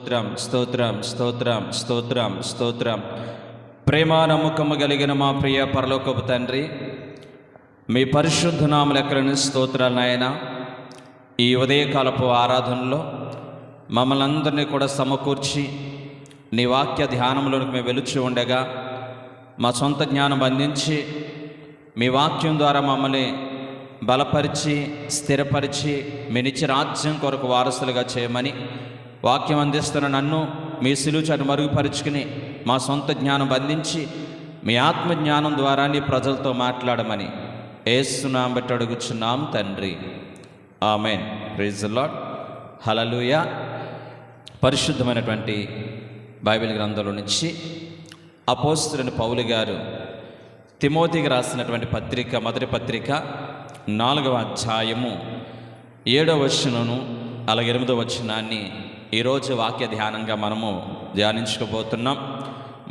స్తోత్రం స్తోత్రం స్తోత్రం స్తోత్రం స్తోత్రం. ప్రేమ నమ్మకము కలిగిన మా ప్రియ పరలోకపు తండ్రి, మీ పరిశుద్ధ నామములెక్కలను స్తోత్రాలు నాయన. ఈ ఉదయకాలపు ఆరాధనలో మమ్మల్ని అందరినీ కూడా సమకూర్చి నీ వాక్య ధ్యానంలోనికి మేము వెలుచు ఉండగా మా సొంత జ్ఞానం అందించి మీ వాక్యం ద్వారా మమ్మల్ని బలపరిచి స్థిరపరిచి మీ నిత్య రాజ్యం కొరకు వారసులుగా చేయమని వాక్యం అందిస్తున్న నన్ను మీ సిలువను మరుగుపరుచుకుని మా సొంత జ్ఞానం అందించి మీ ఆత్మ జ్ఞానం ద్వారా నీ ప్రజలతో మాట్లాడమని యేసు నామమున బట్టి అడుగుచున్నాం తండ్రి, ఆమేన్. ప్రైజ్ ది లార్డ్, హల్లెలూయా. పరిశుద్ధమైనటువంటి బైబిల్ గ్రంథంలో నుంచి అపోస్తలుడైన పౌలు గారు తిమోతికి రాసినటువంటి పత్రిక, మొదటి పత్రిక 4వ అధ్యాయము 7వ వచనమును అలాగే 8వ వచనాన్ని ఈరోజు వాక్య ధ్యానంగా మనము ధ్యానించుకోబోతున్నాం.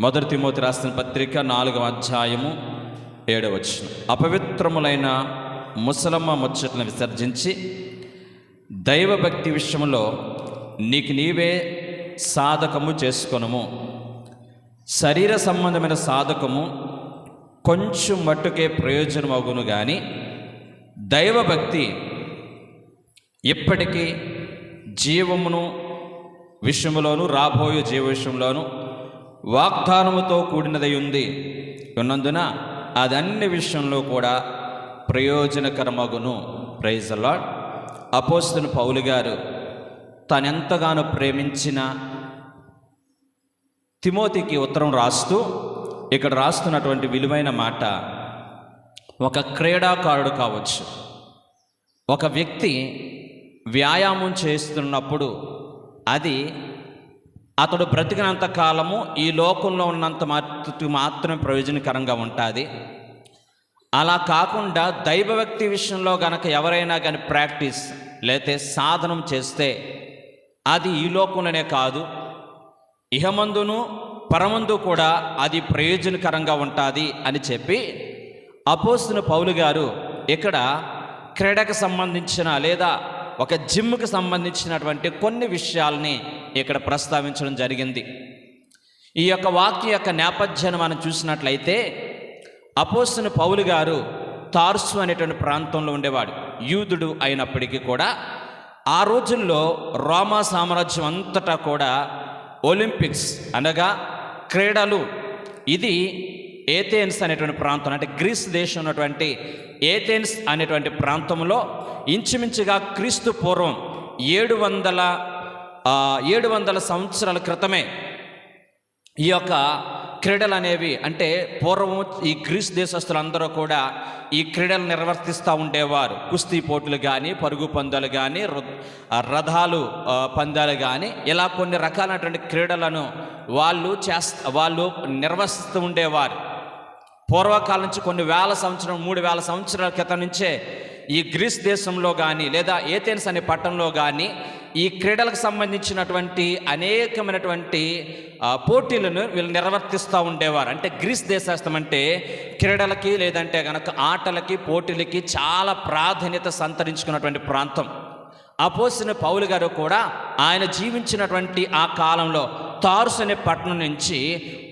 మొదటి తిమోతి రాసిన పత్రిక 4వ అధ్యాయము 7వ వచనం. అపవిత్రములైన ముసలమ్మ ముచ్చట్లను విసర్జించి దైవభక్తి విషయంలో నీకు నీవే సాధకము చేసుకొనుము. శరీర సంబంధమైన సాధకము కొంచెం మట్టుకే ప్రయోజనమగును కానీ దైవభక్తి ఇప్పటికీ జీవమును విషయంలోను రాబోయే జీవ విషయంలోను వాగ్దానముతో కూడినదై ఉన్నందున అది అన్ని విషయంలో కూడా ప్రయోజనకరమగును. Praise the lord. అపోస్తలుడైన పౌలు గారు తానెంతగానో ప్రేమించిన తిమోతికి ఉత్తరం రాస్తూ ఇక్కడ రాస్తున్నటువంటి విలువైన మాట, ఒక క్రీడాకారుడు కావచ్చు, ఒక వ్యక్తి వ్యాయామం చేస్తున్నప్పుడు అది అతడు బ్రతికినంత కాలము ఈ లోకంలో ఉన్నంత మాత్రమే ప్రయోజనకరంగా ఉంటుంది. అలా కాకుండా దైవభక్తి విషయంలో గనక ఎవరైనా కానీ ప్రాక్టీస్ లేతే సాధనం చేస్తే అది ఈ లోకంలోనే కాదు, ఇహమందును పరమందు కూడా అది ప్రయోజనకరంగా ఉంటుంది అని చెప్పి అపోస్తలుడైన పౌలు గారు ఇక్కడ క్రీడకు సంబంధించిన లేదా ఒక జిమ్కి సంబంధించినటువంటి కొన్ని విషయాల్ని ఇక్కడ ప్రస్తావించడం జరిగింది. ఈ యొక్క వాక్య యొక్క నేపథ్యాన్ని మనం చూసినట్లయితే అపోస్తలుడైన పౌలు గారు తార్సు అనేటువంటి ప్రాంతంలో ఉండేవాడు. యూదుడు అయినప్పటికీ కూడా ఆ రోజుల్లో రోమా సామ్రాజ్యం అంతటా కూడా ఒలింపిక్స్ అనగా క్రీడలు, ఇది ఏథెన్స్ అనేటువంటి ప్రాంతం, అంటే గ్రీస్ దేశం ఉన్నటువంటి ఏథెన్స్ అనేటువంటి ప్రాంతంలో ఇంచుమించుగా క్రీస్తు పూర్వం 700 సంవత్సరాల క్రితమే ఈ యొక్క క్రీడలు అనేవి, అంటే పూర్వం ఈ గ్రీస్ దేశస్తులందరూ కూడా ఈ క్రీడలు నిర్వర్తిస్తూ ఉండేవారు. కుస్తీ పోటీలు కానీ, పరుగు పందాలు కానీ, రథాలు పందాలు కానీ, ఇలా కొన్ని రకాలైనటువంటి క్రీడలను వాళ్ళు నిర్వహిస్తూ ఉండేవారు. పూర్వకాలం నుంచి కొన్ని 3,000 సంవత్సరాల క్రితం నుంచే ఈ గ్రీస్ దేశంలో కానీ లేదా ఏథెన్స్ అనే పట్టణంలో కానీ ఈ క్రీడలకు సంబంధించినటువంటి అనేకమైనటువంటి పోటీలను వీళ్ళు నిర్వర్తిస్తూ ఉండేవారు. అంటే గ్రీస్ దేశస్థం అంటే క్రీడలకి లేదంటే కనుక ఆటలకి పోటీలకి చాలా ప్రాధాన్యత సంతరించుకున్నటువంటి ప్రాంతం. అపోస్తలుడైన పౌలు గారు కూడా ఆయన జీవించినటువంటి ఆ కాలంలో తార్సు అనే పట్టణం నుంచి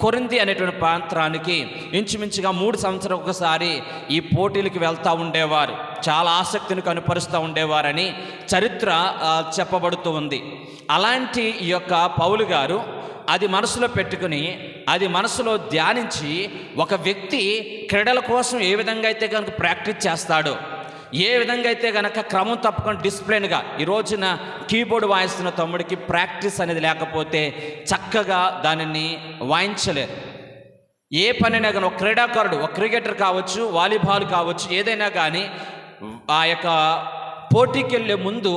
కొరింథీ అనేటువంటి ప్రాంతానికి ఇంచుమించుగా 3 సంవత్సరాలు ఒకసారి ఈ పోటీలకు వెళ్తూ ఉండేవారు. చాలా ఆసక్తిని కనుపరుస్తూ ఉండేవారని చరిత్ర చెప్పబడుతూ ఉంది. అలాంటి ఈ యొక్క పౌలు గారు అది మనసులో పెట్టుకుని, అది మనసులో ధ్యానించి, ఒక వ్యక్తి క్రీడల కోసం ఏ విధంగా అయితే కనుక ప్రాక్టీస్ చేస్తాడో, ఏ విధంగా అయితే కనుక క్రమం తప్పకుండా డిసిప్లిన్గా, ఈ రోజున కీబోర్డ్ వాయిస్తున్న తమ్ముడికి ప్రాక్టీస్ అనేది లేకపోతే చక్కగా దానిని వాయించలేరు. ఏ పనైనా కానీ ఒక క్రీడాకారుడు, ఒక క్రికెటర్ కావచ్చు, వాలీబాల్ కావచ్చు, ఏదైనా కానీ ఆ యొక్క పోటీకి వెళ్ళే ముందు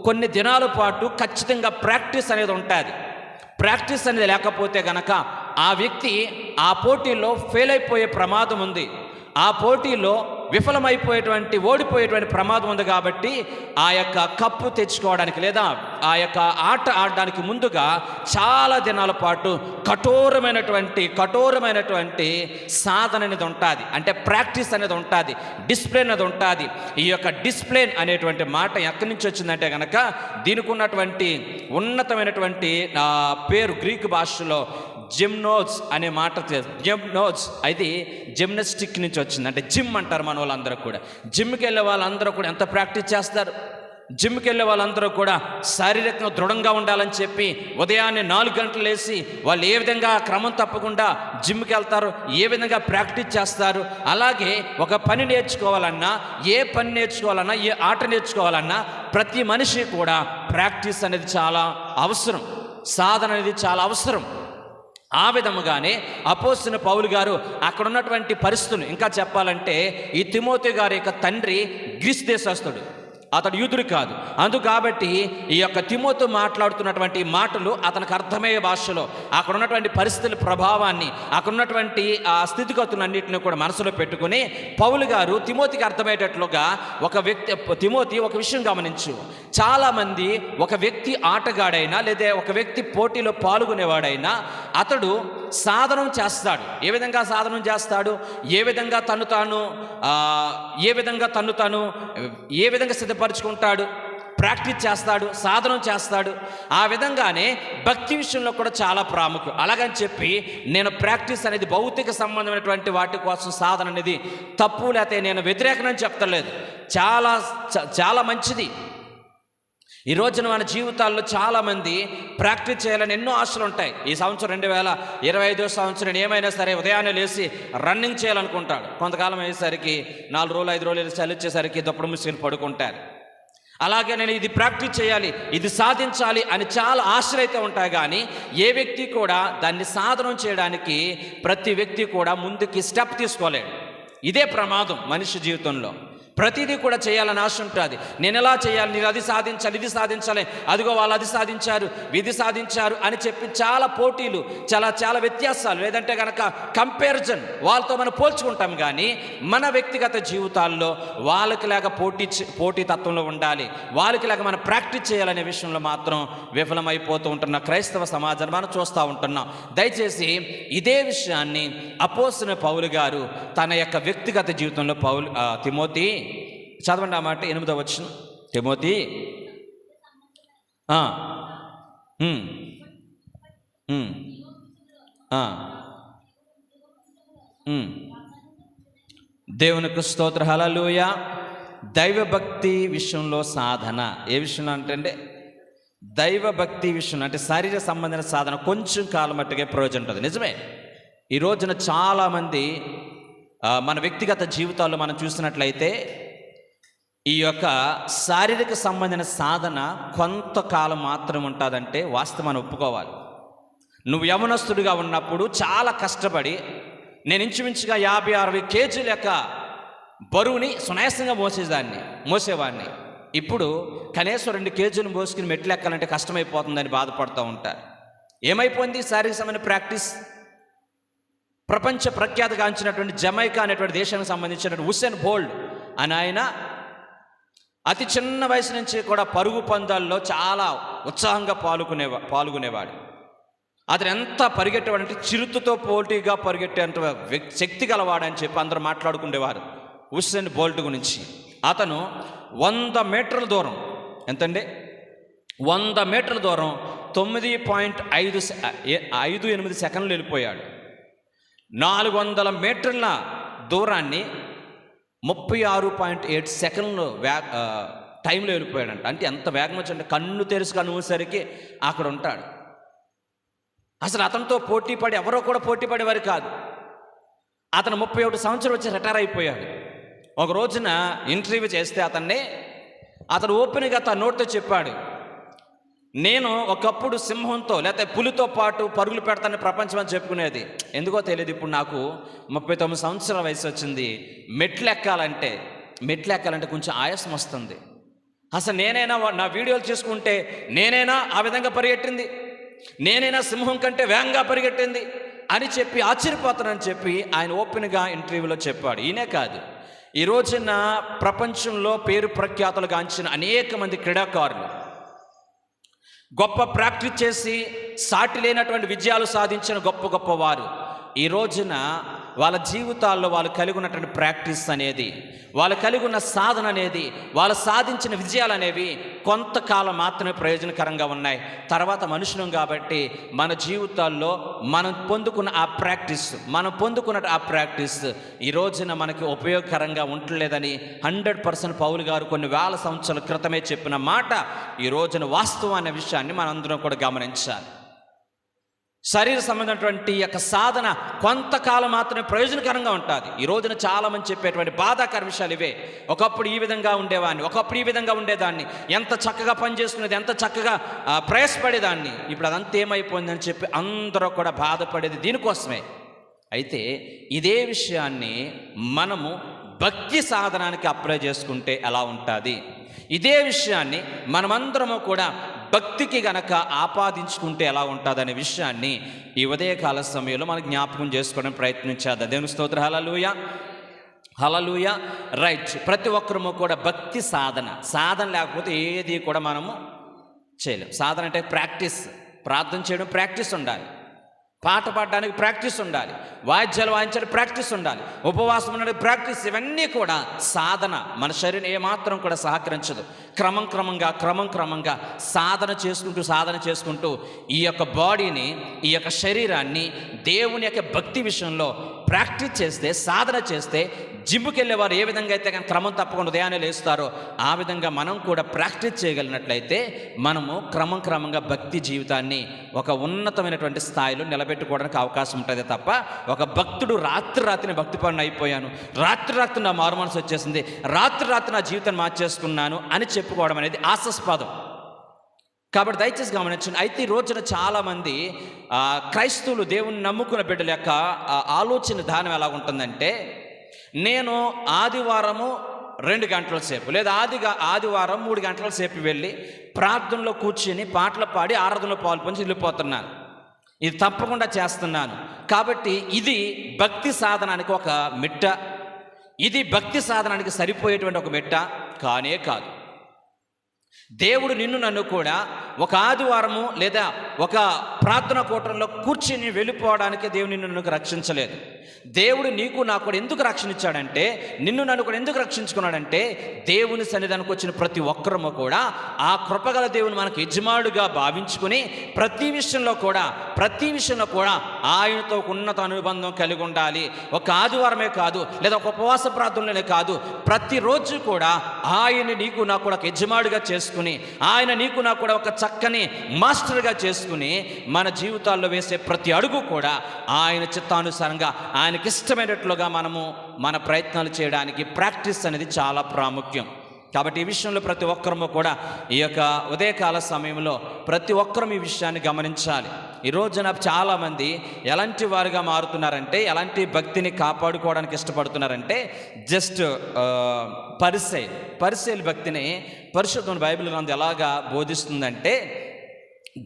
కొన్ని దినాల పాటు ఖచ్చితంగా ప్రాక్టీస్ అనేది ఉంటుంది. ప్రాక్టీస్ అనేది లేకపోతే కనుక ఆ వ్యక్తి ఆ పోటీలో ఫెయిల్ అయిపోయే ప్రమాదం ఉంది. ఆ పోటీలో ఓడిపోయేటువంటి ప్రమాదం ఉంది కాబట్టి ఆ యొక్క కప్పు తెచ్చుకోవడానికి లేదా ఆ యొక్క ఆట ఆడడానికి ముందుగా చాలా దినాల పాటు కఠోరమైనటువంటి సాధన అనేది ఉంటుంది. అంటే ప్రాక్టీస్ అనేది ఉంటుంది, డిసిప్లిన్ అనేది ఉంటుంది. ఈ యొక్క డిసిప్లిన్ అనేటువంటి మాట ఎక్కడి నుంచి వచ్చిందంటే కనుక దీనికి ఉన్నటువంటి ఉన్నతమైనటువంటి పేరు గ్రీకు భాషలో జిమ్నోస్ అనే మాట. జిమ్నోస్ అది జిమ్నాస్టిక్ నుంచి వచ్చింది. అంటే జిమ్ అంటారు మన వాళ్ళందరూ కూడా. జిమ్కి వెళ్ళే వాళ్ళందరూ కూడా ఎంత ప్రాక్టీస్ చేస్తారు. జిమ్కి వెళ్ళే వాళ్ళందరూ కూడా శారీరకంగా దృఢంగా ఉండాలని చెప్పి ఉదయాన్నే 4 గంటలు లేచి వాళ్ళు ఏ విధంగా క్రమం తప్పకుండా జిమ్కి వెళ్తారు, ఏ విధంగా ప్రాక్టీస్ చేస్తారు. అలాగే ఒక పని నేర్చుకోవాలన్నా, ఏ ఆట నేర్చుకోవాలన్నా ప్రతి మనిషి కూడా ప్రాక్టీస్ అనేది చాలా అవసరం, సాధన అనేది చాలా అవసరం. ఆ విధముగానే అపోస్తలుడైన పౌలు గారు అక్కడ ఉన్నటువంటి పరిస్థితులు ఇంకా చెప్పాలంటే ఈ తిమోతి గారి యొక్క తండ్రి గ్రీస్ దేశస్థుడు, అతడు యూదుడు కాదు. కాబట్టి ఈ యొక్క తిమోతి మాట్లాడుతున్నటువంటి మాటలు అతనికి అర్థమయ్యే భాషలో అక్కడ ఉన్నటువంటి పరిస్థితుల ప్రభావాన్ని, అక్కడ ఉన్నటువంటి ఆ స్థితిగతులన్నింటినీ కూడా మనసులో పెట్టుకుని పౌలు గారు తిమోతికి అర్థమయ్యేటట్లుగా తిమోతి ఒక విషయం గమనించు. చాలామంది ఒక వ్యక్తి ఆటగాడైనా లేదా ఒక వ్యక్తి పోటీలో పాల్గొనేవాడైనా అతడు సాధనం చేస్తాడు. ఏ విధంగా సాధనం చేస్తాడు, ఏ విధంగా తను తాను సిద్ధపరచుకుంటాడు, ప్రాక్టీస్ చేస్తాడు, సాధనం చేస్తాడు. ఆ విధంగానే భక్తి విషయంలో కూడా చాలా ప్రాముఖ్యం. అలాగని చెప్పి నేను ప్రాక్టీస్ అనేది భౌతిక సంబంధమైనటువంటి వాటి కోసం సాధన అనేది తప్పు, లేకపోతే నేను వ్యతిరేకనని చెప్తలేదు. చాలా మంచిది. ఈ రోజున మన జీవితాల్లో చాలామంది ప్రాక్టీస్ చేయాలని ఎన్నో ఆశలు ఉంటాయి. ఈ సంవత్సరం 2025 సంవత్సరం ఏమైనా సరే ఉదయాన్నే లేచి రన్నింగ్ చేయాలనుకుంటాడు. కొంతకాలం అయ్యేసరికి 4 రోజులు 5 రోజులు చలిచ్చేసరికి దుప్పటి మూసుకొని పడుకుంటారు. అలాగే నేను ఇది ప్రాక్టీస్ చేయాలి, ఇది సాధించాలి అని చాలా ఆశలు అయితే ఉంటాయి. కానీ ఏ వ్యక్తి కూడా దాన్ని సాధనం చేయడానికి ప్రతి వ్యక్తి కూడా ముందుకి స్టెప్ తీసుకోలేడు. ఇదే ప్రమాదం మనిషి జీవితంలో. ప్రతిదీ కూడా చేయాలని ఆశ ఉంటుంది. నేను ఎలా చేయాలి, నేను అది సాధించాలి, ఇది సాధించాలి, అదిగో వాళ్ళు అది సాధించారు, ఇది సాధించారు అని చెప్పి చాలా పోటీలు, చాలా వ్యత్యాసాలు, లేదంటే కనుక కంపారిజన్, వాళ్ళతో మనం పోల్చుకుంటాం. కానీ మన వ్యక్తిగత జీవితాల్లో వాళ్ళకి లాగా పోటీ తత్వంలో ఉండాలి, వాళ్ళకి లాగా మనం ప్రాక్టీస్ చేయాలనే విషయంలో మాత్రం విఫలమైపోతూ ఉంటున్న క్రైస్తవ సమాజాన్ని మనం చూస్తూ ఉంటున్నాం. దయచేసి ఇదే విషయాన్ని అపోస్తలుడైన పౌలు గారు తన యొక్క వ్యక్తిగత జీవితంలో తిమోతి, చదవండి ఆ మాట, 8వ వచనం. తిమోతి దేవునికి స్తోత్ర, హల్లెలూయా. దైవభక్తి విషయంలో సాధన ఏ విషయంలో అంటే దైవభక్తి విషయంలో అంటే శరీర సంబంధించిన సాధన కొంచెం కాలం మట్టుకే ప్రయోజనం ఉంటుంది. నిజమే. ఈ రోజున చాలామంది మన వ్యక్తిగత జీవితాల్లో మనం చూసినట్లయితే ఈ యొక్క శారీరక సంబంధించిన సాధన కొంతకాలం మాత్రం ఉంటుందంటే వాస్తవాన్ని ఒప్పుకోవాలి. నువ్వు యవనస్తుడిగా ఉన్నప్పుడు చాలా కష్టపడి నేను ఇంచుమించుగా 50-60 కేజీల యొక్క బరువుని సునాయాసంగా మోసేవాడిని. ఇప్పుడు కనీసం 2 కేజీలు మోసుకుని మెట్లు ఎక్కాలంటే కష్టమైపోతుందని బాధపడుతూ ఉంటారు. ఏమైపోయింది శారీరక సంబంధించిన ప్రాక్టీస్? ప్రపంచ ప్రఖ్యాతిగాంచినటువంటి జమైకా అనేటువంటి దేశానికి సంబంధించినటువంటి ఉసేన్ బోల్ట్ అని ఆయన అతి చిన్న వయసు నుంచి కూడా పరుగు పందాల్లో చాలా ఉత్సాహంగా పాల్గొనేవాడు. అతను ఎంత పరిగెట్టేవాడంటే చిరుతుతో పోటీగా పరిగెట్టేంత శక్తి గలవాడని చెప్పి అందరూ మాట్లాడుకునేవారు ఉసేన్ బోల్ట్ గురించి. అతను 100 మీటర్ల దూరం, ఎంతండి, 100 మీటర్ల దూరం 9.58 సెకండ్లు వెళ్ళిపోయాడు. 400 మీటర్ల దూరాన్ని 36.8 సెకండ్లు టైంలో వెళ్ళిపోయాడంట. అంటే ఎంత వేగం వచ్చంటే కన్ను తెరుసు మూసేసరికి అక్కడ ఉంటాడు. అసలు అతనితో పోటీపడి ఎవరో కూడా పోటీపడేవారు కాదు. అతను 31 సంవత్సరం వచ్చి రిటైర్ అయిపోయాడు. ఒక రోజున ఇంటర్వ్యూ చేస్తే అతను ఓపెన్గా తన నోటితో చెప్పాడు, నేను ఒకప్పుడు సింహంతో లేకపోతే పులితో పాటు పరుగులు పెడతానని ప్రపంచం అని చెప్పుకునేది. ఎందుకో తెలియదు, ఇప్పుడు నాకు 39 సంవత్సరాల వయసు వచ్చింది. మెట్లు ఎక్కాలంటే కొంచెం ఆయాసం వస్తుంది. అసలు నేనైనా నా వీడియోలు చూసుకుంటే నేనైనా ఆ విధంగా పరిగెట్టింది, నేనైనా సింహం కంటే వేగంగా పరిగెట్టింది అని చెప్పి ఆశ్చర్యపోతానని చెప్పి ఆయన ఓపెన్గా ఇంటర్వ్యూలో చెప్పాడు. ఈయనే కాదు, ఈ రోజున ప్రపంచంలో పేరు ప్రఖ్యాతులు గాంచిన అనేక మంది క్రీడాకారులు గొప్ప ప్రాక్టీస్ చేసి సాటి లేనటువంటి విజయాలు సాధించిన గొప్ప గొప్ప వారు ఈ రోజున వాళ్ళ జీవితాల్లో వాళ్ళు కలిగి ఉన్నటువంటి ప్రాక్టీస్ అనేది, వాళ్ళు కలిగి ఉన్న సాధన అనేది, వాళ్ళు సాధించిన విజయాలు అనేవి కొంతకాలం మాత్రమే ప్రయోజనకరంగా ఉన్నాయి. తర్వాత మనుషులం కాబట్టి మన జీవితాల్లో మనం పొందుకున్న ఆ ప్రాక్టీస్ ఈ రోజున మనకి ఉపయోగకరంగా ఉండలేదని 100% పౌలు గారు కొన్ని వేల సంవత్సరాల క్రితమే చెప్పిన మాట ఈ రోజున వాస్తవం అనే విషయాన్ని మనందరం కూడా గమనించాలి. శరీర సంబంధమైనటువంటి యొక్క సాధన కొంతకాలం మాత్రమే ప్రయోజనకరంగా ఉంటుంది. ఈ రోజున చాలామంది చెప్పేటువంటి బాధాకర విషయాలు ఇవే. ఒకప్పుడు ఈ విధంగా ఉండేవాడిని, ఒకప్పుడు ఈ విధంగా ఉండేదాన్ని, ఎంత చక్కగా పనిచేసుకునేది, ఎంత చక్కగా ప్రయాసపడేదాన్ని, ఇప్పుడు అదంతా ఏమైపోయిందని చెప్పి అందరూ కూడా బాధపడేది దీనికోసమే. అయితే ఇదే విషయాన్ని మనము భక్తి సాధనానికి అప్లై చేసుకుంటే ఎలా ఉంటుంది, ఇదే విషయాన్ని మనమందరము కూడా భక్తికి గనక ఆపాదించుకుంటే ఎలా ఉంటుంది అనే విషయాన్ని ఈ ఉదయకాల సమయంలో మనం జ్ఞాపకం చేసుకోవడానికి ప్రయత్నించేద్దాం. దేవుని స్తోత్రం. హల్లెలూయా, హల్లెలూయా. రైట్. ప్రతి ఒక్కరము కూడా భక్తి సాధన లేకపోతే ఏది కూడా మనము చేయలేం. సాధన అంటే ప్రాక్టీస్. ప్రార్థన చేయడం ప్రాక్టీస్ ఉండాలి, పాట పాడడానికి ప్రాక్టీస్ ఉండాలి, వాయిద్యాలు వాయించడానికి ప్రాక్టీస్ ఉండాలి, ఉపవాసం ఉండడానికి ప్రాక్టీస్. ఇవన్నీ కూడా సాధన. మన శరీరం ఏమాత్రం కూడా సహకరించదు. క్రమంగా సాధన చేసుకుంటూ ఈ యొక్క బాడీని, ఈ యొక్క శరీరాన్ని దేవుని యొక్క భక్తి విషయంలో ప్రాక్టీస్ చేస్తే, సాధన చేస్తే, జిమ్కి వెళ్ళే వారు ఏ విధంగా అయితే కానీ క్రమం తప్పకుండా ఉదయాన్నే లేస్తారో ఆ విధంగా మనం కూడా ప్రాక్టీస్ చేయగలిగినట్లయితే మనము క్రమంగా భక్తి జీవితాన్ని ఒక ఉన్నతమైనటువంటి స్థాయిలో నిలబెట్టుకోవడానికి అవకాశం ఉంటుంది. తప్ప ఒక భక్తుడు రాత్రి భక్తి పనులు అయిపోయాను, రాత్రి నా మారు మనసు వచ్చేసింది, రాత్రి నా జీవితాన్ని మార్చేసుకున్నాను అని చెప్పుకోవడం అనేది హాస్యాస్పదం. కాబట్టి దయచేసి గమనించండి. అయితే ఈ రోజున చాలామంది క్రైస్తవులు, దేవుని నమ్ముకున్న బిడ్డల యొక్క ఆలోచన విధానం ఎలా ఉంటుందంటే, నేను ఆదివారము 2 గంటల సేపు లేదా ఆదివారం 3 గంటల సేపు వెళ్ళి ప్రార్థనలో కూర్చుని పాటలు పాడి ఆరాధనలో పాల్పొంచి వెళ్ళిపోతున్నాను, ఇది తప్పకుండా చేస్తున్నాను. కాబట్టి ఇది భక్తి సాధనానికి ఒక మెట్ట, ఇది భక్తి సాధనానికి సరిపోయేటువంటి ఒక మెట్ట కానే కాదు. దేవుడు నన్ను కూడా ఒక ఆదివారము లేదా ఒక ప్రార్థన కూటంలో కూర్చుని వెళ్ళిపోవడానికి దేవుడు నన్ను రక్షించలేదు. దేవుడు నీకు నాకు కూడా ఎందుకు రక్షణ ఇచ్చాడంటే, నన్ను కూడా ఎందుకు రక్షించుకున్నాడంటే, దేవుని సన్నిధానికి వచ్చిన ప్రతి ఒక్కరము కూడా ఆ కృపగల దేవుని మనకు యజమానుడిగా భావించుకుని ప్రతి విషయంలో కూడా ఆయనతో ఉన్నత అనుబంధం కలిగి ఉండాలి. ఒక ఆదివారమే కాదు, లేదా ఒక ఉపవాస ప్రార్థనలోనే కాదు, ప్రతిరోజు కూడా ఆయన నీకు నాకు కూడా ఒక యజమానుడిగా చేసుకుని, ఆయన నీకు నాకు కూడా ఒక చక్కని మాస్టర్గా చేసుకుని మన జీవితాల్లో వేసే ప్రతి అడుగు కూడా ఆయన చిత్తానుసారంగా, ఆయనకి ఇష్టమైనట్లుగా మనము మన ప్రయత్నాలు చేయడానికి ప్రాక్టీస్ అనేది చాలా ప్రాముఖ్యం. కాబట్టి ఈ విషయంలో ప్రతి ఒక్కరము కూడా ఈ యొక్క ఉదయకాల సమయంలో ప్రతి ఒక్కరూ ఈ విషయాన్ని గమనించాలి. ఈ రోజున చాలామంది ఎలాంటి వారుగా మారుతున్నారంటే, ఎలాంటి భక్తిని కాపాడుకోవడానికి ఇష్టపడుతున్నారంటే, జస్ట్ పరిసయ్యుల భక్తిని పరిశుద్ధమైన బైబిల్ గ్రంథం ఎలాగా బోధిస్తుందంటే,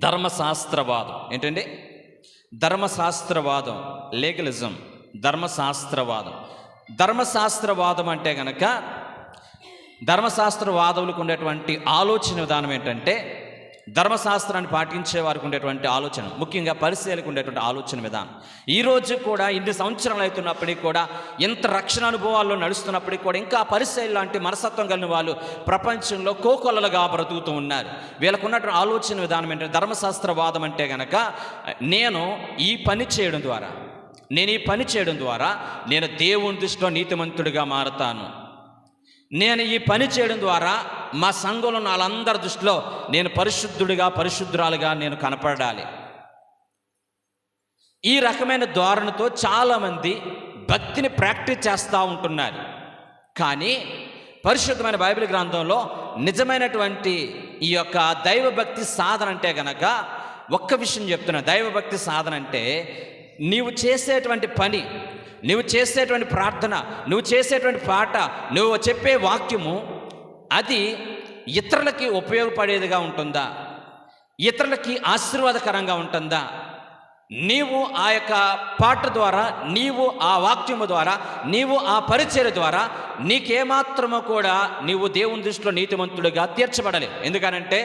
ధర్మశాస్త్రవాదం. ఏంటండి? ధర్మశాస్త్రవాదం, లీగలిజం, ధర్మశాస్త్రవాదం అంటే గనక, ధర్మశాస్త్రవాదులకు ఉండేటువంటి ఆలోచన విధానం ఏంటంటే, ధర్మశాస్త్రాన్ని పాటించే వారికి ఉండేటువంటి ఆలోచన, ముఖ్యంగా పరిశీలకు ఉండేటువంటి ఆలోచన విధానం. ఈరోజు కూడా ఇన్ని సంవత్సరాలు అవుతున్నప్పటికీ కూడా, ఎంత రక్షణ అనుభవాల్లో నడుస్తున్నప్పటికీ కూడా ఇంకా పరిశీలి లాంటి మనస్తత్వం కలిగిన వాళ్ళు ప్రపంచంలో కోకొల్లలుగా బ్రతుకుతూ ఉన్నారు. వీళ్ళకు ఉన్నటువంటి ఆలోచన విధానం ఏంటంటే, ధర్మశాస్త్రవాదం అంటే గనక, నేను ఈ పని చేయడం ద్వారా నేను దేవుని దృష్టిలో నీతిమంతుడిగా మారతాను, నేను ఈ పని చేయడం ద్వారా మా సంఘంలో వాళ్ళందరి దృష్టిలో నేను పరిశుద్ధురాలుగా నేను కనపడాలి. ఈ రకమైన ధోరణితో చాలామంది భక్తిని ప్రాక్టీస్ చేస్తూ ఉంటున్నారు. కానీ పరిశుద్ధమైన బైబిల్ గ్రంథంలో నిజమైనటువంటి ఈ యొక్క దైవభక్తి సాధన అంటే గనక ఒక్క విషయం చెప్తున్నా. దైవభక్తి సాధన అంటే నీవు చేసేటువంటి పని, నువ్వు చేసేటువంటి ప్రార్థన, నువ్వు చేసేటువంటి పాట, నువ్వు చెప్పే వాక్యము అది ఇతరులకి ఉపయోగపడేదిగా ఉంటుందా, ఇతరులకి ఆశీర్వాదకరంగా ఉంటుందా? నీవు ఆ యొక్క పాట ద్వారా, నీవు ఆ వాక్యము ద్వారా, నీవు ఆ పరిచర్య ద్వారా నీకేమాత్రమో కూడా నీవు దేవుని దృష్టిలో నీతిమంతుడిగా తీర్చబడలేవు. ఎందుకనంటే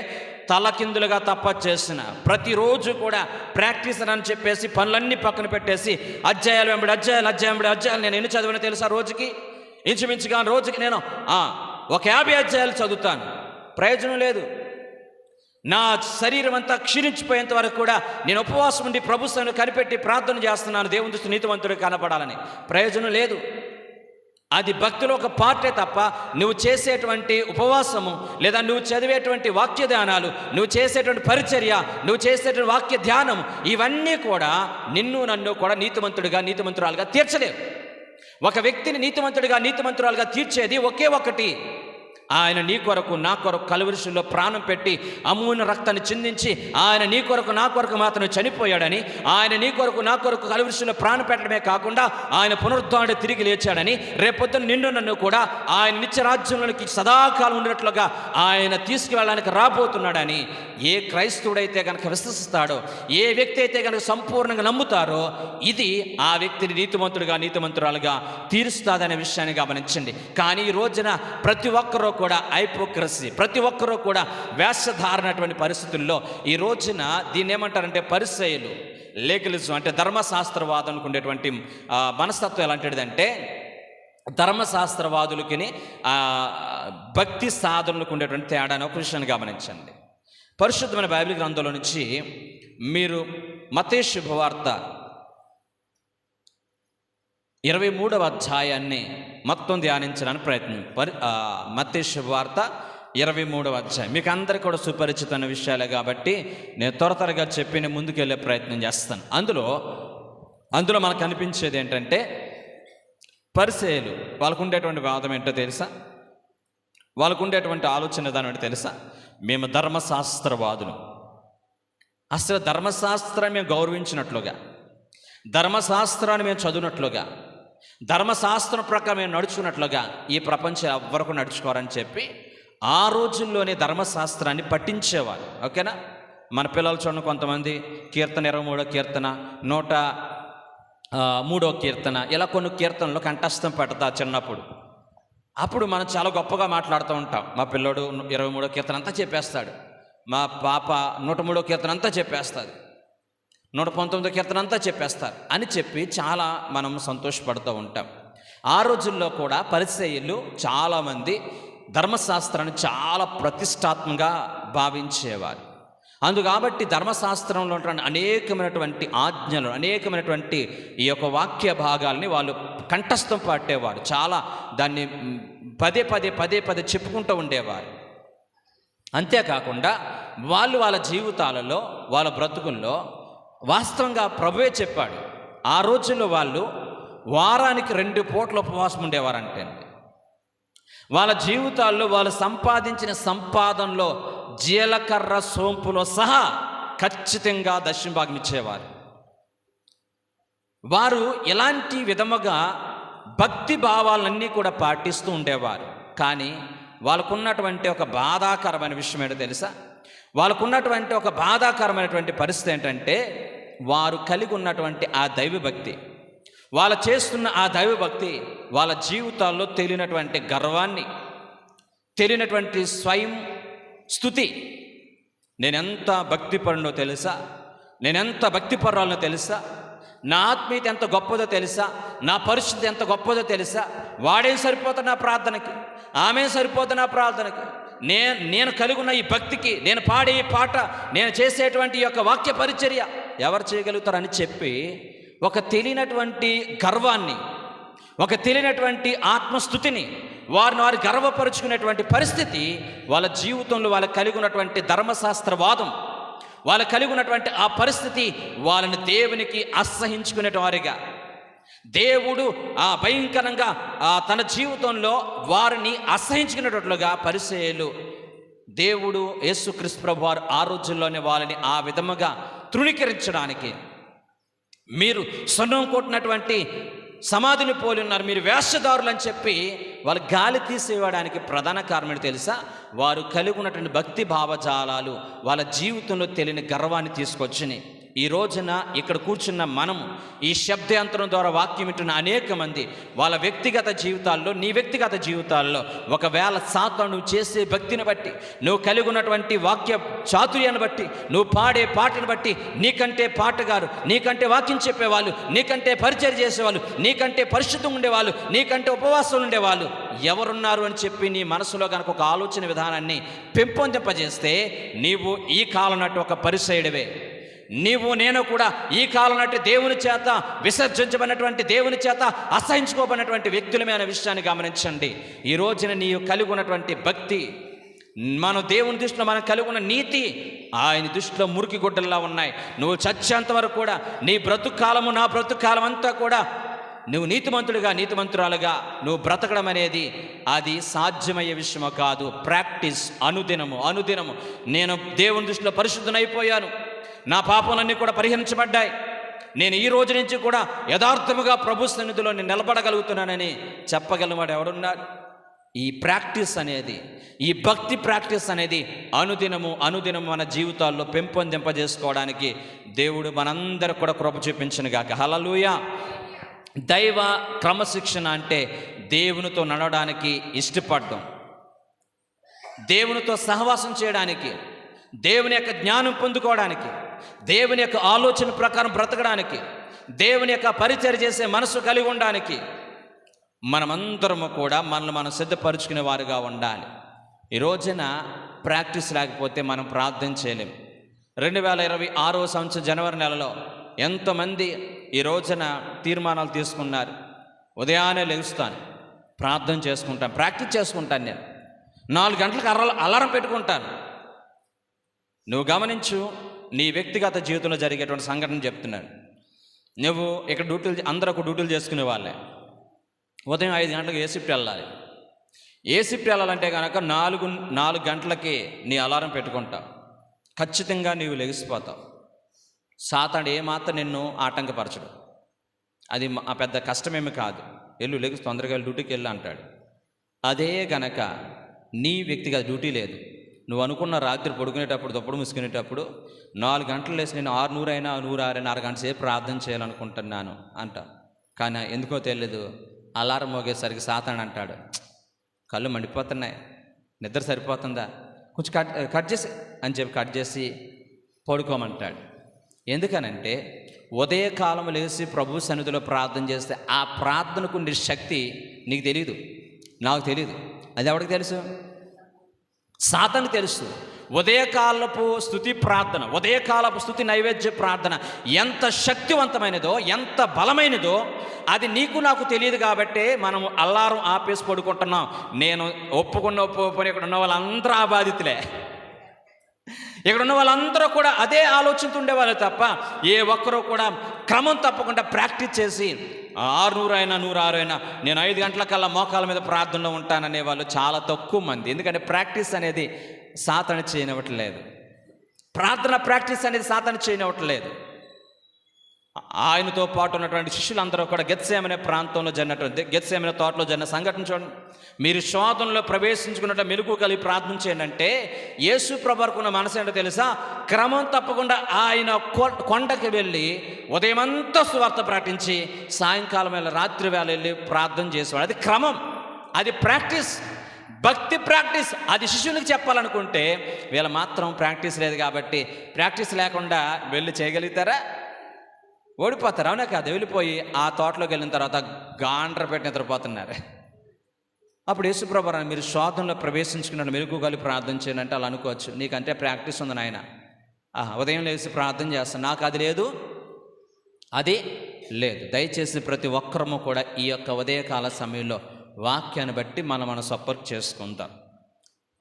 తలకిందులుగా తప్ప చేసిన ప్రతిరోజు కూడా ప్రాక్టీస్ అని చెప్పేసి పనులన్నీ పక్కన పెట్టేసి అధ్యాయాలు వెంబడి అధ్యాయాలు నేను ఎన్ని చదివినా తెలుసా? రోజుకి ఇంచుమించుగా రోజుకి నేను ఒక 50 అధ్యాయాలు చదువుతాను. ప్రయోజనం లేదు. నా శరీరం అంతా క్షీణించిపోయేంత వరకు కూడా నేను ఉపవాసం ఉండి ప్రభు సన్నిధిలో కనిపెట్టి ప్రార్థన చేస్తున్నాను, దేవుని దృష్టి నీతిమంతుడు కనపడాలని. ప్రయోజనం లేదు. అది భక్తిలో ఒక పార్టే తప్ప నువ్వు చేసేటువంటి ఉపవాసము లేదా నువ్వు చదివేటువంటి వాక్య ధ్యానాలు, నువ్వు చేసేటువంటి పరిచర్య, నువ్వు చేసేటువంటి వాక్య ధ్యానం, ఇవన్నీ కూడా నిన్ను నన్ను కూడా నీతిమంతురాలుగా తీర్చలేవు. ఒక వ్యక్తిని నీతిమంతురాలుగా తీర్చేది ఒకే ఒకటి. ఆయన నీ కొరకు నా కొరకు కలువరిశిలో ప్రాణం పెట్టి అమూల్య రక్తాన్ని చిందించి ఆయన నీ కొరకు నా కొరకు మాత్రమే చనిపోయాడని, ఆయన నీ కొరకు నా కొరకు కలువరిశిలో ప్రాణం పెట్టడమే కాకుండా ఆయన పునరుద్ధరణ తిరిగి లేచాడని, రేపొద్దున నిన్ను నన్ను కూడా ఆయన నిత్యరాజ్యంలోనికి సదాకాలం ఉండేట్లుగా ఆయన తీసుకువెళ్ళడానికి రాబోతున్నాడని ఏ క్రైస్తవుడైతే కనుక విశ్వసిస్తాడో, ఏ వ్యక్తి అయితే కనుక సంపూర్ణంగా నమ్ముతారో, ఇది ఆ వ్యక్తిని నీతిమంతురాలుగా తీరుస్తుందనే విషయాన్ని గమనించండి. కానీ ఈ రోజున ప్రతి ఒక్కరూ కూడా హైపోక్రసీ, ప్రతి ఒక్కరూ కూడా వేషధారణటువంటి పరిస్థితుల్లో ఈ రోజున దీన్ని ఏమంటారంటే పరిసయ్యులు, లీగలిజం అంటే ధర్మశాస్త్రవాదం అనుకునేటువంటి మనస్తత్వం ఎలాంటిదంటే, ధర్మశాస్త్రవాదులకి భక్తి సాధనలకు ఉండేటువంటి తేడాను ఒక విషయాన్ని గమనించండి. పరిశుద్ధమైన బైబిల్ గ్రంథంలో నుంచి మీరు మత్తయి శుభవార్త 23వ అధ్యాయాన్ని మొత్తం ధ్యానించడానికి ప్రయత్నం. మత్తయి శుభవార్త 23వ అధ్యాయం మీకు అందరికీ కూడా సుపరిచితమైన విషయాలే కాబట్టి నేను త్వరగా చెప్పి నేను ముందుకెళ్ళే ప్రయత్నం చేస్తాను. అందులో మనకు కనిపించేది ఏంటంటే, పరిసయ్యులు వాళ్ళకు ఉండేటువంటి వాదం ఏంటో తెలుసా? వాళ్ళకు ఉండేటువంటి ఆలోచన విధానం ఏంటో తెలుసా? మేము ధర్మశాస్త్రవాదులు. అసలు ధర్మశాస్త్రాన్ని మేము గౌరవించినట్లుగా, ధర్మశాస్త్రాన్ని మేము చదివినట్లుగా, ధర్మశాస్త్రం ప్రకారం మేము నడుచుకున్నట్లుగా ఈ ప్రపంచం ఎవ్వరకు నడుచుకోరని చెప్పి ఆ రోజుల్లోనే ధర్మశాస్త్రాన్ని పఠించేవారు. ఓకేనా? మన పిల్లలు చూడండి, కొంతమంది కీర్తన 23వ కీర్తన, 103వ కీర్తన, ఇలా కొన్ని కీర్తనలు కంఠస్థం పెడతా చిన్నప్పుడు. అప్పుడు మనం చాలా గొప్పగా మాట్లాడుతూ ఉంటాం. మా పిల్లోడు 23వ కీర్తన అంతా చెప్పేస్తాడు, మా పాప 103వ కీర్తన అంతా చెప్పేస్తుంది, 119వ కీర్తన అంతా చెప్పేస్తారు అని చెప్పి చాలా మనం సంతోషపడుతూ ఉంటాం. ఆ రోజుల్లో కూడా పరిసయ్యులు చాలామంది ధర్మశాస్త్రాన్ని చాలా ప్రతిష్టాత్మకంగా భావించేవారు. కాబట్టి ధర్మశాస్త్రంలో ఉన్నటువంటి అనేకమైనటువంటి ఆజ్ఞలు, అనేకమైనటువంటి ఈ యొక్క వాక్య భాగాల్ని వాళ్ళు కంఠస్థం పట్టేవారు. చాలా దాన్ని పదే చెప్పుకుంటూ ఉండేవారు. అంతేకాకుండా వాళ్ళ జీవితాలలో, వాళ్ళ బ్రతుకుల్లో వాస్తవంగా ప్రభువే చెప్పాడు, ఆ రోజుల్లో వాళ్ళు వారానికి 2 పూట్ల ఉపవాసం ఉండేవారంటే. వాళ్ళ జీవితాల్లో వాళ్ళు సంపాదించిన సంపాదనలో జీలకర్ర సోంపులో సహా ఖచ్చితంగా దశమభాగం ఇచ్చేవారు. వారు ఎలాంటి విధముగా భక్తి భావాలన్నీ కూడా పాటిస్తూ ఉండేవారు. కానీ వాళ్ళకున్నటువంటి ఒక బాధాకరమైన విషయం ఏంటో తెలుసా? వాళ్ళకున్నటువంటి ఒక బాధాకరమైనటువంటి పరిస్థితి ఏంటంటే, వారు కలిగి ఉన్నటువంటి ఆ దైవభక్తి, వాళ్ళు చేస్తున్న ఆ దైవభక్తి వాళ్ళ జీవితాల్లో తెలియనటువంటి గర్వాన్ని, తెలియనటువంటి స్వయం స్థుతి. నేనెంత భక్తిపరునో తెలుసా, నేనెంత భక్తిపరురాలనో తెలుసా, నా ఆత్మీయత ఎంత గొప్పదో తెలుసా, నా పరిస్థితి ఎంత గొప్పదో తెలుసా, వాడేం సరిపోతా నా ప్రార్థనకి, ఆమె సరిపోతా నా ప్రార్థనకి, నేను కలిగి ఉన్న ఈ భక్తికి, నేను పాడే ఈ పాట, నేను చేసేటువంటి ఈ యొక్క వాక్య పరిచర్య ఎవరు చేయగలుగుతారని చెప్పి ఒక తెలియనటువంటి గర్వాన్ని, ఒక తెలియనటువంటి ఆత్మస్థుతిని వారు గర్వపరుచుకునేటువంటి పరిస్థితి వాళ్ళ జీవితంలో వాళ్ళకి కలిగి ఉన్నటువంటి ధర్మశాస్త్రవాదం, వాళ్ళకి కలిగి ఉన్నటువంటి ఆ పరిస్థితి వాళ్ళని దేవునికి అసహించుకునే వారిగా, దేవుడు భయంకరంగా తన జీవితంలో వారిని అసహించుకునేటట్లుగా పరిసయ్యులు, దేవుడు యేసుక్రీస్తు ప్రభువు వారు ఆ రోజుల్లోనే వాళ్ళని ఆ విధముగా తృణీకరించడానికి, మీరు సొన్నం కొట్టినటువంటి సమాధిని పోలి ఉన్నారు, మీరు వేషధారులు అని చెప్పి వాళ్ళు గాలి తీసేయడానికి ప్రధాన కారణం తెలుసా? వారు కలిగి ఉన్నటువంటి భక్తి భావజాలాలు వాళ్ళ జీవితంలో తెలియని గర్వాన్ని తీసుకొచ్చినాయి. ఈ రోజున ఇక్కడ కూర్చున్న మనము ఈ శబ్దయంత్రం ద్వారా వాక్యం వింటున్న అనేక మంది వాళ్ళ వ్యక్తిగత జీవితాల్లో, నీ వ్యక్తిగత జీవితాల్లో ఒకవేళ సాతాను చేసే భక్తిని బట్టి, నువ్వు కలిగి ఉన్నటువంటి వాక్య చాతుర్యాన్ని బట్టి, నువ్వు పాడే పాటను బట్టి, నీకంటే పాటగారు, నీకంటే వాక్యం చెప్పేవాళ్ళు, నీకంటే పరిచయం చేసేవాళ్ళు, నీకంటే పరిశుద్ధంగా ఉండేవాళ్ళు, నీకంటే ఉపవాసం ఉండేవాళ్ళు ఎవరున్నారు అని చెప్పి నీ మనసులో కనుక ఒక ఆలోచన విధానాన్ని పెంపొందింపజేస్తే నీవు ఈ కాలం నాటి ఒక పరిసయుడివే. నీవు నేను కూడా ఈ కాలం నాటి దేవుని చేత విసర్జించబడినటువంటి, దేవుని చేత అసహించుకోబడినటువంటి వ్యక్తులమే అనే విషయాన్ని గమనించండి. ఈ రోజున నీవు కలిగి ఉన్నటువంటి భక్తి, మన దేవుని దృష్టిలో మనం కలిగి ఉన్న నీతి ఆయన దృష్టిలో మురికి గుడ్డల్లా ఉన్నాయి. నువ్వు చచ్చేంత వరకు కూడా నీ బ్రతుకాలము, నా బ్రతుకాలం అంతా కూడా నువ్వు నీతిమంతుడిగా, నీతిమంతురాలుగా నువ్వు బ్రతకడం అనేది అది సాధ్యమయ్యే విషయమో కాదు. ప్రాక్టీస్ అనుదినము నేను దేవుని దృష్టిలో పరిశుద్ధనైపోయాను, నా పాపలన్నీ కూడా పరిహరించబడ్డాయి, నేను ఈ రోజు నుంచి కూడా యథార్థముగా ప్రభు సన్నిధిలో నేను నిలబడగలుగుతున్నానని చెప్పగలవాడు ఎవడున్నాడు? ఈ ప్రాక్టీస్ అనేది, ఈ భక్తి ప్రాక్టీస్ అనేది అనుదినము మన జీవితాల్లో పెంపొందింపజేసుకోవడానికి దేవుడు మనందరూ కూడా కృప చూపించును గాక. హల్లెలూయా. దైవ క్రమశిక్షణ అంటే దేవునితో నడవడానికి ఇష్టపడడం, దేవునితో సహవాసం చేయడానికి, దేవుని యొక్క జ్ఞానం పొందుకోవడానికి, దేవుని యొక్క ఆలోచన ప్రకారం బ్రతకడానికి, దేవుని యొక్క పరిచర్య చేసే మనసు కలిగి ఉండడానికి మనమందరము కూడా మనల్ని మనం సిద్ధపరుచుకునే వారుగా ఉండాలి. ఈ రోజున ప్రాక్టీస్ లేకపోతే మనం ప్రార్థన చేయలేము. 2026 సంవత్సరం జనవరి నెలలో ఎంతమంది ఈ రోజున తీర్మానాలు తీసుకున్నారు? ఉదయాన్నే లెగుస్తాను, ప్రార్థన చేసుకుంటాను, ప్రాక్టీస్ చేసుకుంటాను, నేను 4 గంటలకు అలారం పెట్టుకుంటాను. నువ్వు గమనించు, నీ వ్యక్తిగత జీవితంలో జరిగేటువంటి సంఘటన చెప్తున్నాను. నువ్వు ఇక్కడ అందరూ డ్యూటీలు చేసుకునే వాళ్ళే. ఉదయం 5 గంటలకు ఏ షిఫ్ట్ వెళ్ళాలి. ఏ షిఫ్ట్ వెళ్ళాలంటే కనుక 4 గంటలకి నీ అలారం పెట్టుకుంటావు. ఖచ్చితంగా నీవు లెగిసిపోతావు. సాతాను ఏమాత్రం నిన్ను ఆటంకపరచడు. అది ఆ పెద్ద కష్టమేమి కాదు. లెగిసి తొందరగా డ్యూటీకి వెళ్ళి అంటాడు. అదే గనక నీ వ్యక్తిగత డ్యూటీ లేదు, నువ్వు అనుకున్న రాత్రి పడుకునేటప్పుడు, దప్పుడు ముసుకునేటప్పుడు 4 గంటలు లేసి నేను 600 అయినా 106 అయినా అరగంట సేపు ప్రార్థన చేయాలనుకుంటున్నాను అంట. కానీ ఎందుకో తెలియదు, అలారం మోగేసరికి సాతాను అంటాడు, కళ్ళు మండిపోతున్నాయి, నిద్ర సరిపోతుందా, కొంచెం కట్ చేసి అని చెప్పి కట్ చేసి పడుకోమంటాడు. ఎందుకనంటే ఉదయకాలం లేచి ప్రభు సన్నిధిలో ప్రార్థన చేస్తే ఆ ప్రార్థనకు ఉండే శక్తి నీకు తెలియదు, నాకు తెలియదు. అది ఎవరికి తెలుసు? సాతానుకు తెలుసు. ఉదయకాలపు స్తుతి ప్రార్థన, ఉదయకాలపు స్తుతి నైవేద్య ప్రార్థన ఎంత శక్తివంతమైనదో, ఎంత బలమైనదో అది నీకు నాకు తెలియదు. కాబట్టి మనం అలారం ఆపేసి పడుకుంటున్నాం. నేను ఒప్పుకున్న ఇక్కడ ఉన్న వాళ్ళందరూ ఆ బాధితులే. ఇక్కడ ఉన్న వాళ్ళందరూ కూడా అదే ఆలోచనతో ఉండేవాళ్ళు తప్ప ఏ ఒక్కరూ కూడా క్రమం తప్పకుండా ప్రాక్టీస్ చేసి 600 అయినా 106 అయినా నేను 5 గంటలకల్లా మోకాల మీద ప్రార్థనలో ఉంటాననే వాళ్ళు చాలా తక్కువ మంది. ఎందుకంటే ప్రాక్టీస్ అనేది సాతాను చేయనివ్వట్లేదు. ప్రాక్టీస్ అనేది సాతాను చేయనివ్వట్లేదు. ఆయనతో పాటు ఉన్నటువంటి శిష్యులందరూ కూడా గెత్సేమనే ప్రాంతంలో గెత్సేమనే తోటలో జరిగిన సంఘటన చూడండి. మీరు శోధనలో ప్రవేశించుకున్నట్టు మెలుగు కలిగి ప్రార్థన చేయండి అంటే యేసు ప్రభువుకున్న మనసు ఏంటో తెలుసా? క్రమం తప్పకుండా ఆయన కొండకి వెళ్ళి ఉదయమంతా సువార్త ప్రకటించి సాయంకాలం వేళ రాత్రి వేళ వెళ్ళి ప్రార్థన చేసేవాడు. అది క్రమం, అది ప్రాక్టీస్, భక్తి ప్రాక్టీస్. అది శిష్యులకు చెప్పాలనుకుంటే వీళ్ళ మాత్రం ప్రాక్టీస్ లేదు. కాబట్టి ప్రాక్టీస్ లేకుండా వెళ్ళి చేయగలుగుతారా? ఓడిపోతారు. అవునా కాదు? వెళ్ళిపోయి ఆ తోటలోకి వెళ్ళిన తర్వాత గాండ్ర పెట్టి నిద్రపోతున్నారు. అప్పుడు యేసుప్రభు మీరు శోధనలో ప్రవేశించుకున్న మెలుగుగాలి ప్రార్థన చేయండి అంటే అలా అనుకోవచ్చు. నీకంటే ప్రాక్టీస్ ఉంది నాయన, ఉదయం లేచి ప్రార్థన చేస్తాను, నాకు అది లేదు, అది లేదు. దయచేసి ప్రతి ఒక్కరము కూడా ఈ యొక్క ఉదయకాల సమయంలో వాక్యాన్ని బట్టి మనం సపోర్ట్ చేసుకుంటాం.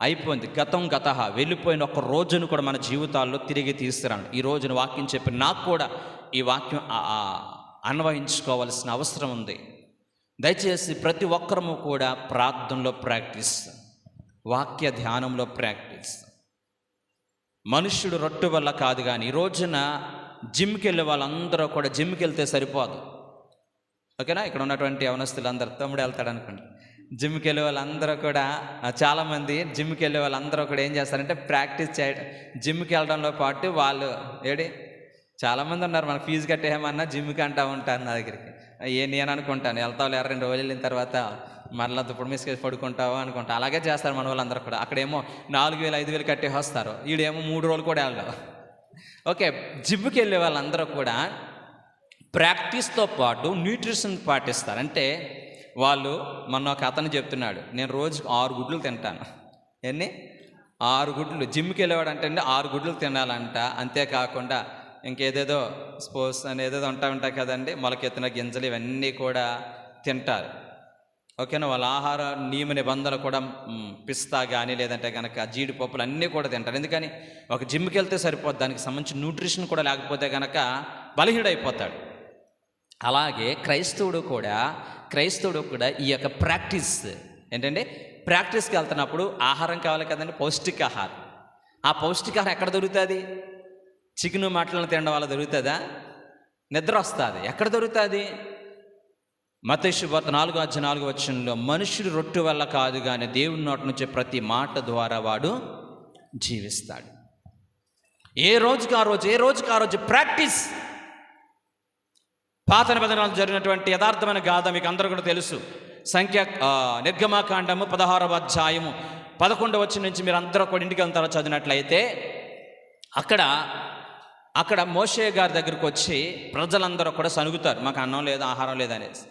అయిపోయింది, గత వెళ్ళిపోయిన ఒక రోజును కూడా మన జీవితాల్లో తిరిగి తీసుకురాను. ఈ రోజున వాక్యం చెప్పి నాకు కూడా ఈ వాక్యం అన్వయించుకోవాల్సిన అవసరం ఉంది. దయచేసి ప్రతి ఒక్కరము కూడా ప్రార్థనలో ప్రాక్టీస్, వాక్య ధ్యానంలో ప్రాక్టీస్. మనుష్యుడు రొట్టె వల్ల కాదు, కానీ ఈ రోజున జిమ్కి వెళ్ళే వాళ్ళందరూ కూడా జిమ్కి వెళ్తే సరిపోదు. ఓకేనా? ఇక్కడ ఉన్నటువంటి యవనస్తులందరూ, తమ్ముడు వెళ్తాడు అనుకోండి, జిమ్కి వెళ్ళే వాళ్ళందరూ కూడా, చాలామంది జిమ్కి వెళ్ళే వాళ్ళందరూ కూడా ఏం చేస్తారంటే ప్రాక్టీస్ చేయడం, జిమ్కి వెళ్ళడంలో పాటు వాళ్ళు చాలామంది ఉన్నారు, మనకు ఫీజు కట్టేయమన్నా జిమ్కి అంటూ ఉంటాను నా దగ్గరికి. నేను అనుకుంటాను వెళ్తావు 2 రోజులు వెళ్ళిన తర్వాత మరలా దుప్పుడు మిస్కేసి పడుకుంటావు అనుకుంటా. అలాగే చేస్తారు మన వాళ్ళందరూ కూడా. అక్కడేమో 4,000 5,000 కట్టే వస్తారు, వీడేమో 3 రోజులు కూడా వెళ్ళడం. ఓకే, జిమ్కి వెళ్ళే వాళ్ళందరూ కూడా ప్రాక్టీస్తో పాటు న్యూట్రిషన్ పాటిస్తారు. అంటే వాళ్ళు మొన్న ఒక అతను చెప్తున్నాడు, నేను రోజుకు 6 గుడ్లు తింటాను. ఎన్ని? 6 గుడ్లు. జిమ్కి వెళ్ళేవాడు అంటే 6 గుడ్లు తినాలంట. అంతేకాకుండా ఇంకేదేదో స్పోర్ట్స్ అనేదో ఉంటాయి కదండి, మొలకెత్తిన గింజలు ఇవన్నీ కూడా తింటారు. ఓకేనా, వాళ్ళ ఆహార నియమ నిబంధనలు కూడా పిస్తా కానీ లేదంటే కనుక జీడిపప్పులు అన్నీ కూడా తింటారు. ఎందుకని? ఒక జిమ్కి వెళ్తే సరిపోద్ది, దానికి సంబంధించిన న్యూట్రిషన్ కూడా లేకపోతే కనుక బలహీనైపోతాడు. అలాగే క్రైస్తవుడు కూడా ఈ యొక్క ప్రాక్టీస్ ఏంటంటే, ప్రాక్టీస్కి వెళ్తున్నప్పుడు ఆహారం కావాలి కదండి, పౌష్టికాహారం. ఆ పౌష్టికాహారం ఎక్కడ దొరుకుతుంది? చికెను మటన్లు తినడం వల్ల దొరుకుతుందా? నిద్ర వస్తుంది. ఎక్కడ దొరుకుతుంది? మత్తయి శుభవార్త 4:4 మనుషుడు రొట్టె వల్ల కాదు కానీ దేవుని నోటి నుంచి ప్రతి మాట ద్వారా వాడు జీవిస్తాడు. ఏ రోజుకి ఆ రోజు ప్రాక్టీస్. పాత నిబంధనలు జరిగినటువంటి యథార్థమైన గాథ మీకు అందరూ కూడా తెలుసు. నిర్గమాకాండము 16వ అధ్యాయము 11వ వచనం నుంచి మీరు అందరూ కూడా ఇంటికి వెళ్తారో చదివినట్లయితే అక్కడ మోషే గారి దగ్గరికి వచ్చి ప్రజలందరూ కూడా సనుగుతారు, మాకు అన్నం లేదు ఆహారం లేదనేసి.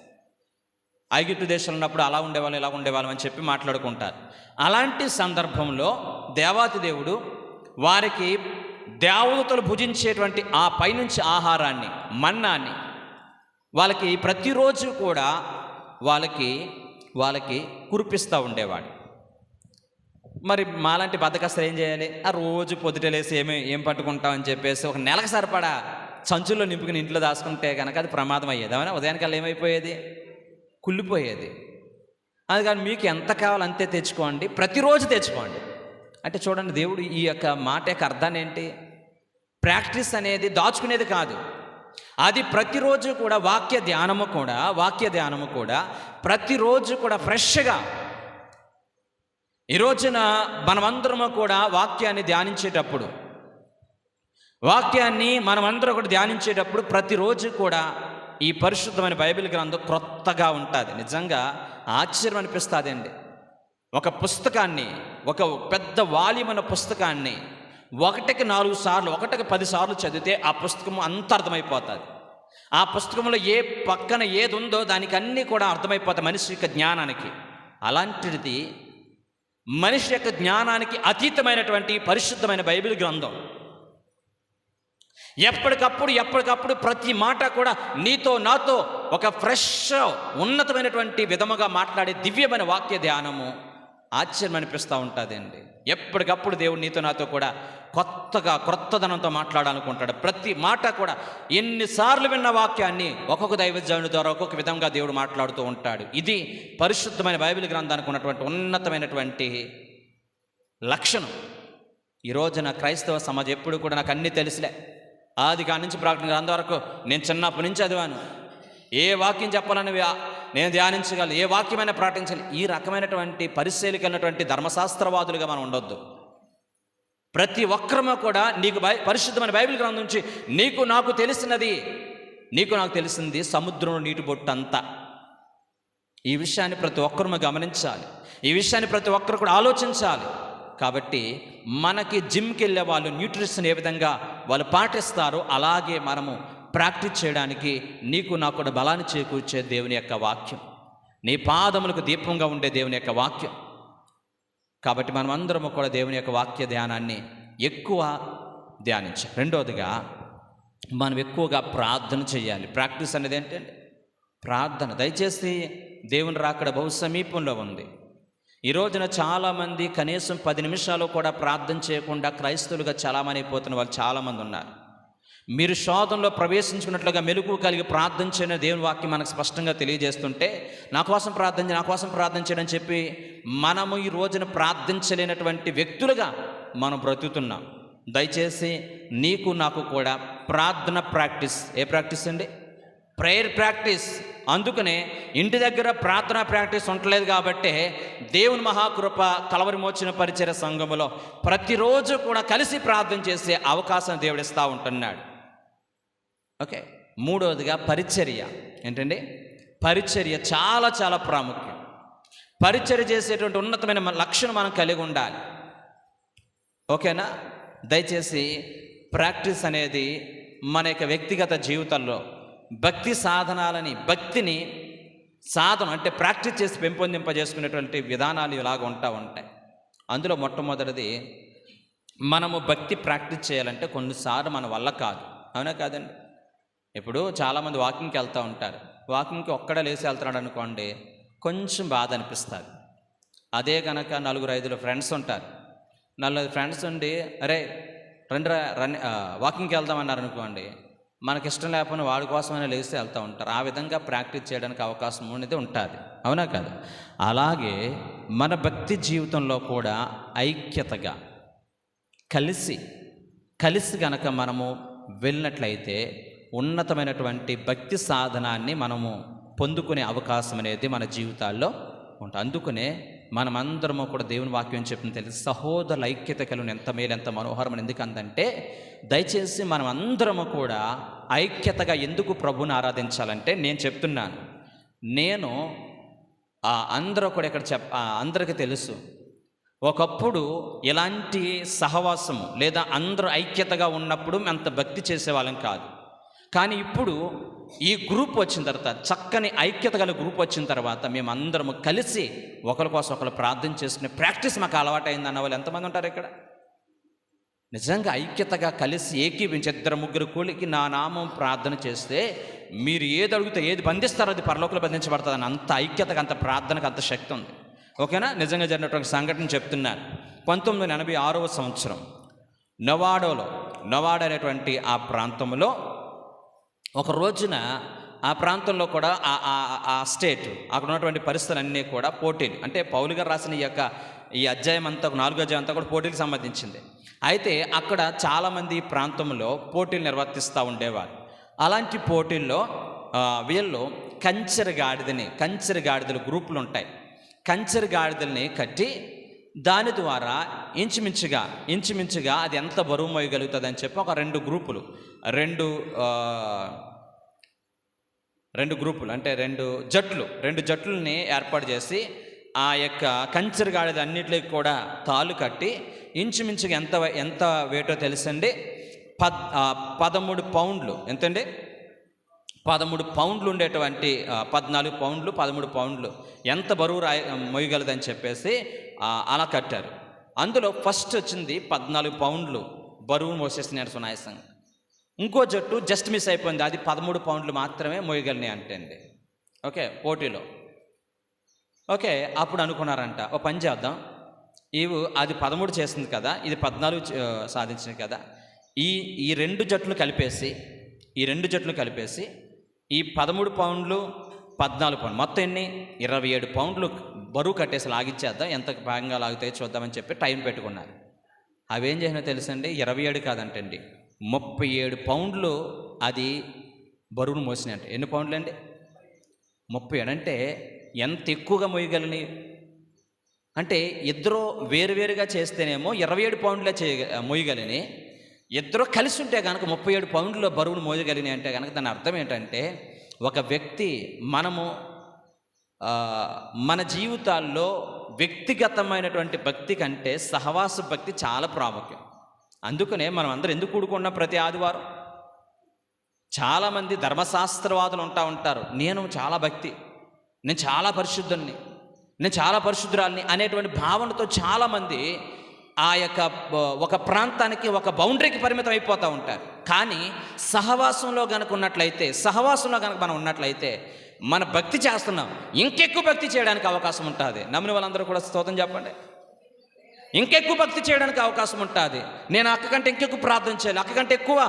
ఐగుప్తు దేశంలో ఉన్నప్పుడు అలా ఉండేవాళ్ళు ఇలా ఉండేవాళ్ళం అని చెప్పి మాట్లాడుకుంటారు. అలాంటి సందర్భంలో దేవాతి దేవుడు వారికి దేవదూతలు భుజించేటువంటి ఆ పైనుంచి ఆహారాన్ని, మన్నాన్ని వాళ్ళకి ప్రతిరోజు కూడా వాళ్ళకి కురిపిస్తూ ఉండేవాడు. మరి మాలాంటి బద్దకస్తులు ఏం చేయాలి? ఆ రోజు పొద్దుటలేసి ఏం పట్టుకుంటామని చెప్పేసి ఒక నెలకు సరిపడా సంచుల్లో నింపుకుని ఇంట్లో దాచుకుంటే కనుక అది ప్రమాదం అయ్యేది. అవునా? ఉదయానికల్లా ఏమైపోయేది? కుళ్ళిపోయేది. అందుకని మీకు ఎంత కావాలో అంతే తెచ్చుకోండి, ప్రతిరోజు తెచ్చుకోండి. అంటే చూడండి, దేవుడు ఈ యొక్క మాట యొక్క అర్థాన్ని ఏంటి? ప్రాక్టీస్ అనేది దాచుకునేది కాదు, అది ప్రతిరోజు కూడా వాక్య ధ్యానము కూడా ప్రతిరోజు కూడా ఫ్రెష్గా. ఈ రోజున మనమందరము కూడా వాక్యాన్ని ధ్యానించేటప్పుడు ప్రతిరోజు కూడా ఈ పరిశుద్ధమైన బైబిల్ గ్రంథం క్రొత్తగా ఉంటుంది. నిజంగా ఆశ్చర్యం అనిపిస్తుంది అండి. ఒక పుస్తకాన్ని, ఒక పెద్ద వాల్యూమైన పుస్తకాన్ని 1కి 4 సార్లు, 1కి 10 సార్లు చదివితే ఆ పుస్తకం అంత అర్థమైపోతుంది. ఆ పుస్తకంలో ఏ పక్కన ఏది ఉందో దానికి అన్నీ కూడా అర్థమైపోతాయి మనిషి యొక్క జ్ఞానానికి. అలాంటిది మనిషి యొక్క జ్ఞానానికి అతీతమైనటువంటి పరిశుద్ధమైన బైబిల్ గ్రంథం ఎప్పటికప్పుడు ప్రతి మాట కూడా నీతో నాతో ఒక ఫ్రెష్ ఉన్నతమైనటువంటి విధముగా మాట్లాడే దివ్యమైన వాక్య ధ్యానము ఆశ్చర్యం అనిపిస్తూ ఉంటుందండి. ఎప్పటికప్పుడు దేవుడు నీతో నాతో కూడా క్రొత్తదనంతో మాట్లాడాలనుకుంటాడు. ప్రతి మాట కూడా ఎన్నిసార్లు విన్న వాక్యాన్ని ఒక్కొక్క దైవజనుడి ద్వారా ఒక్కొక్క విధంగా దేవుడు మాట్లాడుతూ ఉంటాడు. ఇది పరిశుద్ధమైన బైబిల్ గ్రంథానికి ఉన్నటువంటి ఉన్నతమైనటువంటి లక్షణం. ఈ రోజున క్రైస్తవ సమాజం ఎప్పుడు కూడా నాకు అన్నీ తెలుసులే, ఆది కాడి నుంచి ప్రకటన గ్రంథం వరకు నేను చిన్నప్పటి నుంచి చదివాను, ఏ వాక్యం చెప్పాలని నేను ధ్యానించగలను, ఏ వాక్యమైనా ప్రకటించాలి, ఈ రకమైనటువంటి పరిశీలిక అన్నటువంటి ధర్మశాస్త్రవాదులుగా మనం ఉండొద్దు. ప్రతి ఒక్కరము కూడా నీకు పరిశుద్ధమైన బైబిల్ గ్రంథం నుంచి నీకు నాకు తెలిసింది సముద్రంలో నీటి బొట్టు అంతా. ఈ విషయాన్ని ప్రతి ఒక్కరూ గమనించాలి, ఈ విషయాన్ని ప్రతి ఒక్కరు కూడా ఆలోచించాలి. కాబట్టి మనకి జిమ్కి వెళ్ళే వాళ్ళు న్యూట్రిషన్ ఏ విధంగా వాళ్ళు పాటిస్తారో అలాగే మనము ప్రాక్టీస్ చేయడానికి నీకు నాకు కూడా బలాన్ని చేకూర్చే దేవుని యొక్క వాక్యం, నీ పాదములకు దీపంగా ఉండే దేవుని యొక్క వాక్యం. కాబట్టి మనం అందరము కూడా దేవుని యొక్క వాక్య ధ్యానాన్ని ఎక్కువ ధ్యానించాలి. రెండోదిగా మనం ఎక్కువగా ప్రార్థన చేయాలి. ప్రాక్టీస్ అనేది ఏంటంటే ప్రార్థన. దయచేసి దేవుని రాకడ బహు సమీపంలో ఉంది. ఈ రోజున చాలామంది కనీసం 10 నిమిషాలు కూడా ప్రార్థన చేయకుండా క్రైస్తవులుగా చాలామంది అయిపోతున్న వాళ్ళు చాలామంది ఉన్నారు. మీరు శోధనలో ప్రవేశించుకున్నట్లుగా మెలకువ కలిగి ప్రార్థన చేయని దేవుని వాక్యం మనకు స్పష్టంగా తెలియజేస్తుంటే నా కోసం ప్రార్థన చేయడం చెప్పి మనము ఈ రోజున ప్రార్థించలేనటువంటి వ్యక్తులుగా మనం బ్రతుకుతున్నాం. దయచేసి నీకు నాకు కూడా ప్రార్థన ప్రాక్టీస్. ఏ ప్రాక్టీస్ అండి? Prayer practice. అందుకనే ఇంటి దగ్గర ప్రార్థన ప్రాక్టీస్ ఉండలేదు కాబట్టి దేవుని మహాకృప కలవరి మోచన పరిచర్య సంఘములో ప్రతిరోజు కూడా కలిసి ప్రార్థన చేసే అవకాశం దేవుడు ఇస్తూ ఉంటున్నాడు. ఓకే, మూడవదిగా పరిచర్య. ఏంటండి? పరిచర్య చాలా చాలా ప్రాముఖ్యం. పరిచర్య చేసేటువంటి ఉన్నతమైన లక్షణం మనం కలిగి ఉండాలి. ఓకేనా? దయచేసి ప్రాక్టీస్ అనేది మన యొక్క వ్యక్తిగత జీవితంలో భక్తి సాధనాలని, భక్తిని సాధన అంటే ప్రాక్టీస్ చేసి పెంపొందింపజేసుకునేటువంటి విధానాలు ఇలాగ ఉంటాయి. అందులో మొట్టమొదటిది, మనము భక్తి ప్రాక్టీస్ చేయాలంటే కొన్నిసార్లు మన వల్ల కాదు. అవునా కాదండి? ఇప్పుడు చాలామంది వాకింగ్కి వెళ్తూ ఉంటారు. వాకింగ్కి ఒక్కడే లేచి వెళ్తున్నాడు అనుకోండి, కొంచెం బాధ అనిపిస్తుంది. అదే కనుక 4-5 ఫ్రెండ్స్ ఉంటారు. 4 ఫ్రెండ్స్ ఉండి అరే రన్ వాకింగ్కి వెళ్దామన్నారు అనుకోండి, మనకిష్టం లేకపోయినా వాడి కోసమైనా లేచి వెళ్తూ ఉంటారు. ఆ విధంగా ప్రాక్టీస్ చేయడానికి అవకాశం అనేది ఉంటుంది. అవునా కాదు? అలాగే మన భక్తి జీవితంలో కూడా ఐక్యతగా కలిసి గనక మనము వెళ్ళినట్లయితే ఉన్నతమైనటువంటి భక్తి సాధనాన్ని మనము పొందుకునే అవకాశం అనేది మన జీవితాల్లో ఉంటుంది. అందుకనే మనమందరము కూడా దేవుని వాక్యం చెప్పింది తెలిసి సహోదరుల ఐక్యత కలిగిన ఎంత మేలు, ఎంత మనోహరం. ఎందుకంటే దయచేసి మనం అందరము కూడా ఐక్యతగా ఎందుకు ప్రభువుని ఆరాధించాలంటే, నేను చెప్తున్నాను, అందరూ కూడా ఇక్కడ అందరికీ తెలుసు, ఒకప్పుడు ఇలాంటి సహవాసము లేదా అందరూ ఐక్యతగా ఉన్నప్పుడు అంత భక్తి చేసేవాళ్ళం కాదు. కానీ ఇప్పుడు ఈ గ్రూప్ వచ్చిన తర్వాత, చక్కని ఐక్యత గల గ్రూప్ వచ్చిన తర్వాత మేమందరము కలిసి ఒకరి కోసం ఒకరు ప్రార్థన చేసుకునే ప్రాక్టీస్ మాకు అలవాటైంది అన్న వాళ్ళు ఎంతమంది ఉంటారు ఇక్కడ? నిజంగా ఐక్యతగా కలిసి ఏకీవించి 2-3 కూలికి నా నామం ప్రార్థన చేస్తే మీరు ఏది అడిగితే ఏది బంధిస్తారో అది పరలోకంలో బంధించబడుతుందని అంత ఐక్యతకు, అంత ప్రార్థనకు అంత శక్తి ఉంది. ఓకేనా? నిజంగా జరిగినటువంటి సంఘటన చెప్తున్నాను. 1986వ సంవత్సరం నవాడా అనేటువంటి ఆ ప్రాంతంలో ఒక రోజున ఆ ప్రాంతంలో కూడా ఆ స్టేట్ అక్కడ ఉన్నటువంటి పరిస్థితులన్నీ కూడా పోటీలు, అంటే పౌలు గారు రాసిన ఈ అధ్యాయం అంతా 4వ అధ్యాయం అంతా కూడా పోటీలకు సంబంధించింది. అయితే అక్కడ చాలామంది ఈ ప్రాంతంలో పోటీలు నిర్వర్తిస్తూ ఉండేవారు. అలాంటి పోటీల్లో వీళ్ళు కంచెర గాడిదలు గ్రూపులు ఉంటాయి. కంచెర గాడిదల్ని కట్టి దాని ద్వారా ఇంచుమించుగా అది ఎంత బరువు మోయగలుగుతుంది అని చెప్పి ఒక 2 గ్రూపులు అంటే 2 జట్లని ఏర్పాటు చేసి ఆ యొక్క కంచెర గాడిద అన్నిటికి కూడా తాళ్ళు కట్టి ఇంచుమించుగా ఎంత వేటో తెలుసండి, 13 పౌండ్లు. ఎంతండి? 13 పౌండ్లు ఉండేటువంటి 14 పౌండ్లు 13 పౌండ్లు ఎంత బరువు మోయగలదని చెప్పేసి అలా కట్టారు. అందులో ఫస్ట్ వచ్చింది 14 పౌండ్లు బరువు మోసేసినారు సునాయాసంగా. ఇంకో జట్టు జస్ట్ మిస్ అయిపోయింది, అది 13 పౌండ్లు మాత్రమే మోయగలినాయి అంటండి. ఓకే, పోటీలో. ఓకే, అప్పుడు అనుకున్నారంట, ఓ పని చేద్దాం, అది 13 చేసింది కదా, ఇది 14 సాధించింది కదా, ఈ 2 జట్లు కలిపేసి ఈ 13 పౌండ్లు 14 పౌండ్లు మొత్తం ఎన్ని 27 పౌండ్లు బరువు కట్టేసి లాగిచ్చేద్దాం, ఎంత భాగంగా లాగుతాయో చూద్దామని చెప్పి టైం పెట్టుకున్నారు. అవేం చేసినా తెలుసండి, 27 కాదంటండి 37 పౌండ్లు అది బరువును మోసినాయంట. ఎన్ని పౌండ్లు అండి? 37. అంటే ఎంత ఎక్కువగా మోయగలని అంటే, ఇద్దరు వేరువేరుగా చేస్తేనేమో 27 పౌండ్లే మోయగలని, ఇద్దరు కలిసి ఉంటే కనుక 37 పౌండ్ల బరువును మోయగలిని అంటే కనుక దాని అర్థం ఏంటంటే, ఒక వ్యక్తి మన జీవితాల్లో వ్యక్తిగతమైనటువంటి భక్తి కంటే సహవాస భక్తి చాలా ప్రాముఖ్యం. అందుకనే మనం అందరం ఎందుకు కూడుకున్నాం ప్రతి ఆదివారం? చాలామంది ధర్మశాస్త్రవాదులు ఉంటారు, నేను చాలా భక్తి, నేను చాలా పరిశుద్ధుల్ని, నేను చాలా పరిశుద్ధురాల్ని అనేటువంటి భావనతో చాలామంది ఆ యొక్క ఒక ప్రాంతానికి, ఒక బౌండరీకి పరిమితం అయిపోతూ ఉంటారు. కానీ సహవాసంలో కనుక మనం ఉన్నట్లయితే మన భక్తి చేస్తున్నాం, ఇంకెక్కువ భక్తి చేయడానికి అవకాశం ఉంటుంది. నమ్మిన వాళ్ళందరూ కూడా స్తోత్రం చెప్పండి. ఇంకెక్కువ భక్తి చేయడానికి అవకాశం ఉంటుంది. నేను అక్కకంటే ఇంకెక్కువ ప్రార్థన చేయాలి, అక్కకంటే ఎక్కువ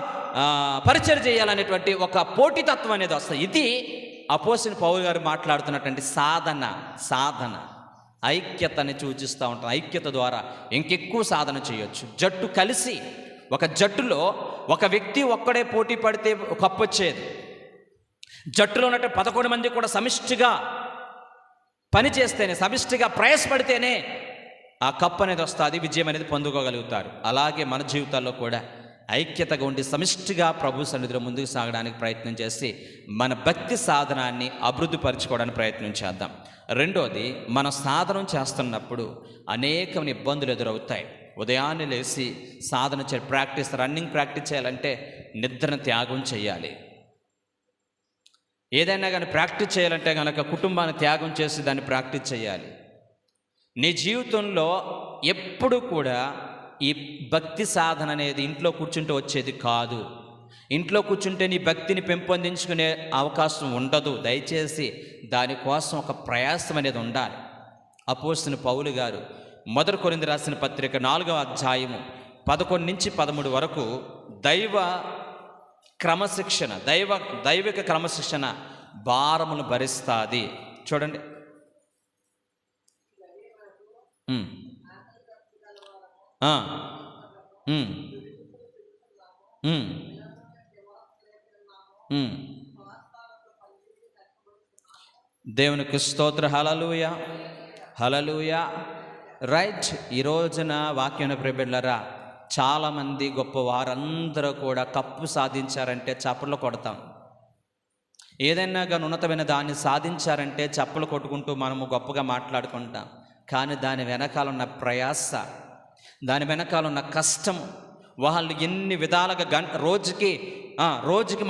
పరిచయం చేయాలనేటువంటి ఒక పోటీతత్వం అనేది వస్తుంది. ఇది అపోస్తలుడైన పౌలు గారు మాట్లాడుతున్నటువంటి సాధన ఐక్యతని సూచిస్తూ ఉంటాం. ఐక్యత ద్వారా ఇంకెక్కువ సాధన చేయొచ్చు. జట్టు కలిసి, ఒక జట్టులో ఒక వ్యక్తి ఒక్కడే పోటీ పడితే కప్పు వచ్చేది. జట్టులో ఉన్నట్టు 11 మంది కూడా సమిష్టిగా పనిచేస్తేనే, సమిష్టిగా ప్రయాసపడితేనే ఆ కప్పు అనేది వస్తుంది, విజయం అనేది పొందుకోగలుగుతారు. అలాగే మన జీవితాల్లో కూడా ఐక్యతగా ఉండి సమిష్టిగా ప్రభు సన్నిధిలో ముందుకు సాగడానికి ప్రయత్నం చేసి మన భక్తి సాధనాన్ని అభివృద్ధి పరచుకోవడానికి ప్రయత్నం చేద్దాం. రెండోది, మన సాధనం చేస్తున్నప్పుడు అనేకమైన ఇబ్బందులు ఎదురవుతాయి. ఉదయాన్నే లేచి సాధన రన్నింగ్ ప్రాక్టీస్ చేయాలంటే నిద్రను త్యాగం చేయాలి. ఏదైనా కానీ ప్రాక్టీస్ చేయాలంటే కనుక కుటుంబాన్ని త్యాగం చేసి దాన్ని ప్రాక్టీస్ చేయాలి. నీ జీవితంలో ఎప్పుడు కూడా ఈ భక్తి సాధన అనేది ఇంట్లో కూర్చుంటే వచ్చేది కాదు. ఇంట్లో కూర్చుంటే నీ భక్తిని పెంపొందించుకునే అవకాశం ఉండదు. దయచేసి దానికోసం ఒక ప్రయాసం అనేది ఉండాలి. అపోస్తలుడైన పౌలు గారు 1 కొరింథీ రాసిన పత్రిక 4వ అధ్యాయము 11 నుంచి 13 వరకు దైవిక క్రమశిక్షణ భారమును భరిస్తాది. చూడండి. దేవునికి స్తోత్ర. హల్లెలూయా, హల్లెలూయా. రైట్. ఈ రోజున వాక్యం ప్రియబిడ్డలారా, చాలామంది గొప్ప వారందరూ కూడా కప్పు సాధించారంటే చప్పట్లు కొడతాం. ఏదైనా కానీ ఉన్నతమైన దాన్ని సాధించారంటే చప్పలు కొట్టుకుంటూ మనము గొప్పగా మాట్లాడుకుంటాం. కానీ దాని వెనకాల ఉన్న ప్రయాస, దాని వెనకాల ఉన్న కష్టము, వాళ్ళు ఎన్ని విధాలుగా రోజుకి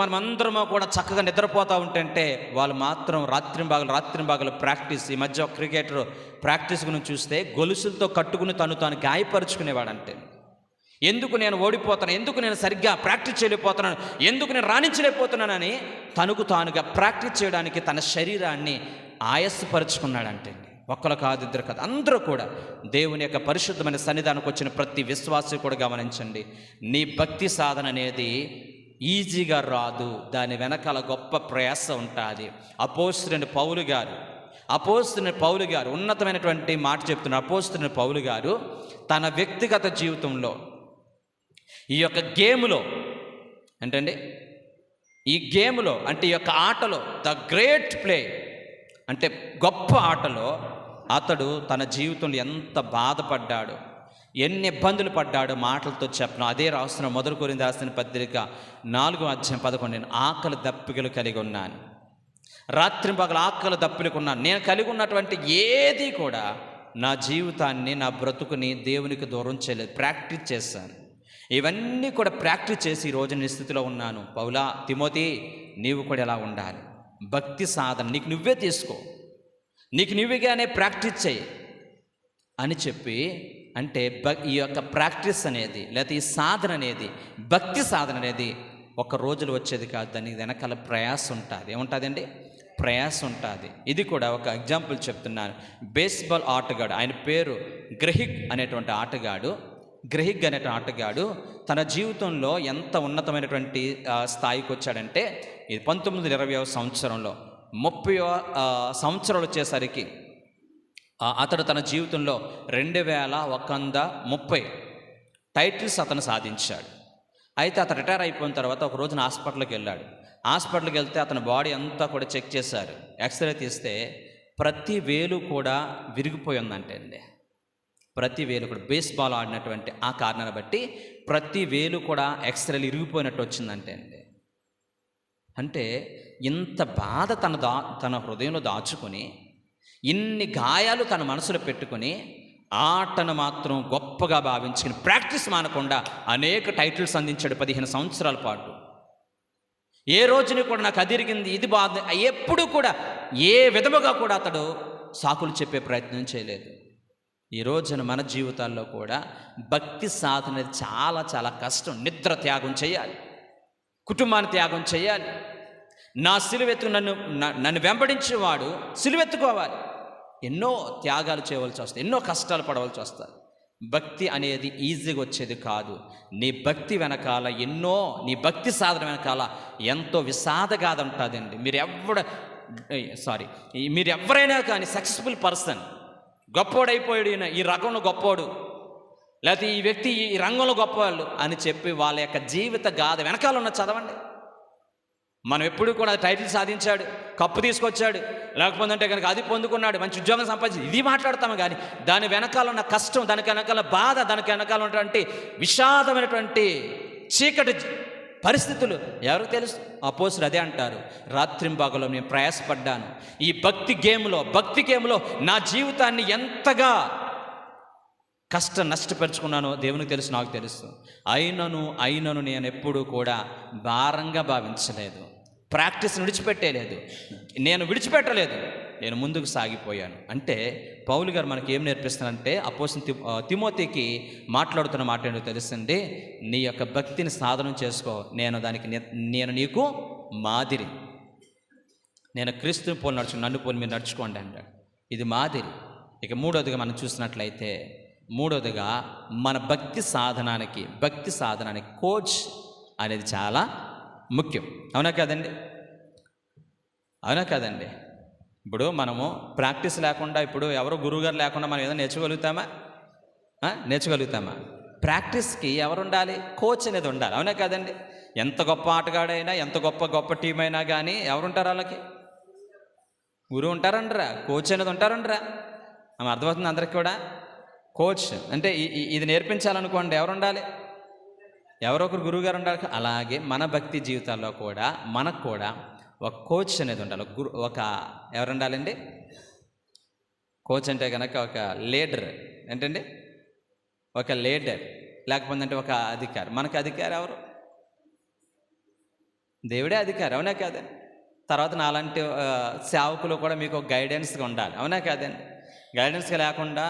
మనం అందరము కూడా చక్కగా నిద్రపోతూ ఉంటుంటే వాళ్ళు మాత్రం రాత్రింబాగులు ప్రాక్టీస్. ఈ మధ్య క్రికెటర్ ప్రాక్టీస్ గురించి చూస్తే గొలుసులతో కట్టుకుని తాను గాయపరుచుకునేవాడంటే, ఎందుకు నేను ఓడిపోతాను, ఎందుకు నేను సరిగ్గా ప్రాక్టీస్ చేయలేకపోతున్నాను, ఎందుకు నేను రాణించలేకపోతున్నానని తనకు తానుగా ప్రాక్టీస్ చేయడానికి తన శరీరాన్ని ఆయాసపరుచుకున్నాడంటే. ఒక్కరు కాదు, ఇద్దరు కాదు, అందరూ కూడా దేవుని యొక్క పరిశుద్ధమైన సన్నిధానికి వచ్చిన ప్రతి విశ్వాసి కూడా గమనించండి, నీ భక్తి సాధన అనేది ఈజీగా రాదు. దాని వెనకాల గొప్ప ప్రయాస ఉంటుంది. అపోస్తలుడైన పౌలు గారు ఉన్నతమైనటువంటి మాట చెప్తున్నారు. అపోస్తలుడైన పౌలు గారు తన వ్యక్తిగత జీవితంలో ఈ యొక్క గేములో అంటే ఈ యొక్క ఆటలో ద గ్రేట్ ప్లే అంటే గొప్ప ఆటలో అతడు తన జీవితంలో ఎంత బాధపడ్డాడు, ఎన్ని ఇబ్బందులు పడ్డాడో మాటలతో చెప్పను. అదే రాస్తున్న 1 కొరింథీ రాసిన పత్రిక 4వ అధ్యాయం 11. నేను ఆకలి దప్పికలు కలిగి ఉన్నాను, రాత్రింపగలు ఆకలి దప్పికలు ఉన్నాను. నేను కలిగి ఉన్నటువంటి ఏది కూడా నా జీవితాన్ని, నా బ్రతుకుని దేవునికి దూరం చేయలేదు. ప్రాక్టీస్ చేశాను. ఇవన్నీ కూడా ప్రాక్టీస్ చేసి ఈరోజు నీ స్థితిలో ఉన్నాను. పౌలా, తిమోతి, నీవు కూడా ఎలా ఉండాలి? భక్తి సాధన నీకు నువ్వే తీసుకో, నీకు నువ్వుగానే ప్రాక్టీస్ చేయి అని చెప్పి, అంటే ఈ యొక్క ప్రాక్టీస్ అనేది లేకపోతే ఈ సాధన అనేది, భక్తి సాధన అనేది ఒక రోజులో వచ్చేది కాదు. దానికి వెనకాల ప్రయాసం ఉంటుంది. ఏముంటుందండి? ప్రయాసం ఉంటుంది. ఇది కూడా ఒక ఎగ్జాంపుల్ చెప్తున్నాను. బేస్బాల్ ఆటగాడు, ఆయన పేరు గ్రహిగ్ అనేటువంటి ఆటగాడు తన జీవితంలో ఎంత ఉన్నతమైనటువంటి స్థాయికి వచ్చాడంటే, ఇది 1920వ సంవత్సరంలో 30వ సంవత్సరాలు వచ్చేసరికి అతడు తన జీవితంలో 2130 టైటిల్స్ అతను సాధించాడు. అయితే అతను రిటైర్ అయిపోయిన తర్వాత ఒక రోజున హాస్పిటల్కి వెళ్ళాడు. హాస్పిటల్కి వెళ్తే అతని బాడీ అంతా కూడా చెక్ చేశారు. ఎక్స్రే తీస్తే ప్రతి వేలు కూడా విరిగిపోయి ఉందంటే అండి. ప్రతి వేలు కూడా బేస్బాల్ ఆడినటువంటి ఆ కారణాన్ని బట్టి ప్రతి వేలు కూడా ఎక్స్రేలు ఇరిగిపోయినట్టు వచ్చిందంటే అండి. అంటే ఇంత బాధ తన హృదయంలో దాచుకొని, ఇన్ని గాయాలు తన మనసులో పెట్టుకొని, ఆటను మాత్రం గొప్పగా భావించుకుని ప్రాక్టీస్ మానకుండా అనేక టైటిల్స్ అందించాడు 15 సంవత్సరాల పాటు. ఏ రోజుని కూడా నాకు అదిరిగింది, ఇది బాధ, ఎప్పుడు కూడా ఏ విధముగా కూడా అతడు సాకులు చెప్పే ప్రయత్నం చేయలేదు. ఈ రోజున మన జీవితాల్లో కూడా భక్తి సాధన చాలా చాలా కష్టం. నిద్ర త్యాగం చేయాలి, కుటుంబాన్ని త్యాగం చేయాలి. నా సిలువెత్తు నన్ను వెంబడించేవాడు సిలువెత్తుకోవాలి. ఎన్నో త్యాగాలు చేయవలసి వస్తుంది, ఎన్నో కష్టాలు పడవలసి వస్తుంది. భక్తి అనేది ఈజీగా వచ్చేది కాదు. నీ భక్తి వెనకాల నీ భక్తి సాధన వెనకాల ఎంతో విషాదగాథ ఉంటుందండి. మీరు ఎవరైనా కానీ సక్సెస్ఫుల్ పర్సన్, గొప్పోడైపోయాడు, ఈ రంగంలో గొప్పోడు, లేకపోతే ఈ వ్యక్తి ఈ రంగంలో గొప్పవాళ్ళు అని చెప్పి వాళ్ళ యొక్క జీవిత గాథ వెనకాల ఉన్న చదవండి. మనం ఎప్పుడు కూడా టైటిల్ సాధించాడు, కప్పు తీసుకొచ్చాడు, లేకపోతే కనుక అది పొందుకున్నాడు, మంచి ఉద్యోగం సంపాదించి, ఇది మాట్లాడతాము. కానీ దాని వెనకాల ఉన్న కష్టం, దానికి వెనకాల బాధ, దానికి వెనకాల ఉన్నటువంటి విషాదమైనటువంటి చీకటి పరిస్థితులు ఎవరికి తెలుసు? అపోస్తులు అదే అంటారు, రాత్రింబగలు నేను ప్రయాసపడ్డాను ఈ భక్తి గేమ్లో నా జీవితాన్ని ఎంతగా నష్టపరుచుకున్నానో దేవునికి తెలుసు, నాకు తెలుసు. అయినను నేను ఎప్పుడూ కూడా భారంగా భావించలేదు. ప్రాక్టీస్ విడిచిపెట్టలేదు, నేను ముందుకు సాగిపోయాను. అంటే పౌలు గారు మనకి ఏం నేర్పిస్తారంటే, అపోస్తలుడు తిమోతికి మాట్లాడుతున్న మాట ఏంటో తెలుసండి. నీ యొక్క భక్తిని సాధనం చేసుకో, నేను నీకు మాదిరి, నేను క్రీస్తుని పోలి నన్ను పోలి మీరు నడుచుకోండి అంటాడు. ఇది మాదిరి. ఇక మూడోదిగా మనం చూసినట్లయితే, మన భక్తి సాధనానికి కోచ్ అనేది చాలా ముఖ్యం. అవునా కదండి? ఇప్పుడు మనము ప్రాక్టీస్ లేకుండా, ఇప్పుడు ఎవరో గురువుగారు లేకుండా మనం ఏదో నేర్చుకోగలుగుతామా? ప్రాక్టీస్కి ఎవరు ఉండాలి? కోచ్ అనేది ఉండాలి. అవునా కదండి? ఎంత గొప్ప ఆటగాడైనా, ఎంత గొప్ప టీం అయినా కానీ ఎవరుంటారు? వాళ్ళకి గురువు ఉంటారంటారా? కోచ్ అనేది ఉంటారంటారా? అర్థమవుతుంది అందరికి కూడా. కోచ్ అంటే ఇది నేర్పించాలనుకోండి ఎవరు ఉండాలి? ఎవరో ఒకరు గురువు గారు ఉండాలి. అలాగే మన భక్తి జీవితాల్లో కూడా మనకు కూడా ఒక కోచ్ అనేది ఉండాలి. ఎవరు ఉండాలండి? కోచ్ అంటే కనుక ఒక లీడర్. ఏంటండి? ఒక లీడర్, లేకపోతే ఒక అధికారి. మనకు అధికారి ఎవరు? దేవుడే అధికారి. అవునా కాదండి? తర్వాత నాలాంటి సేవకులు కూడా మీకు ఒక గైడెన్స్గా ఉండాలి. అవునా కాదండి? గైడెన్స్గా లేకుండా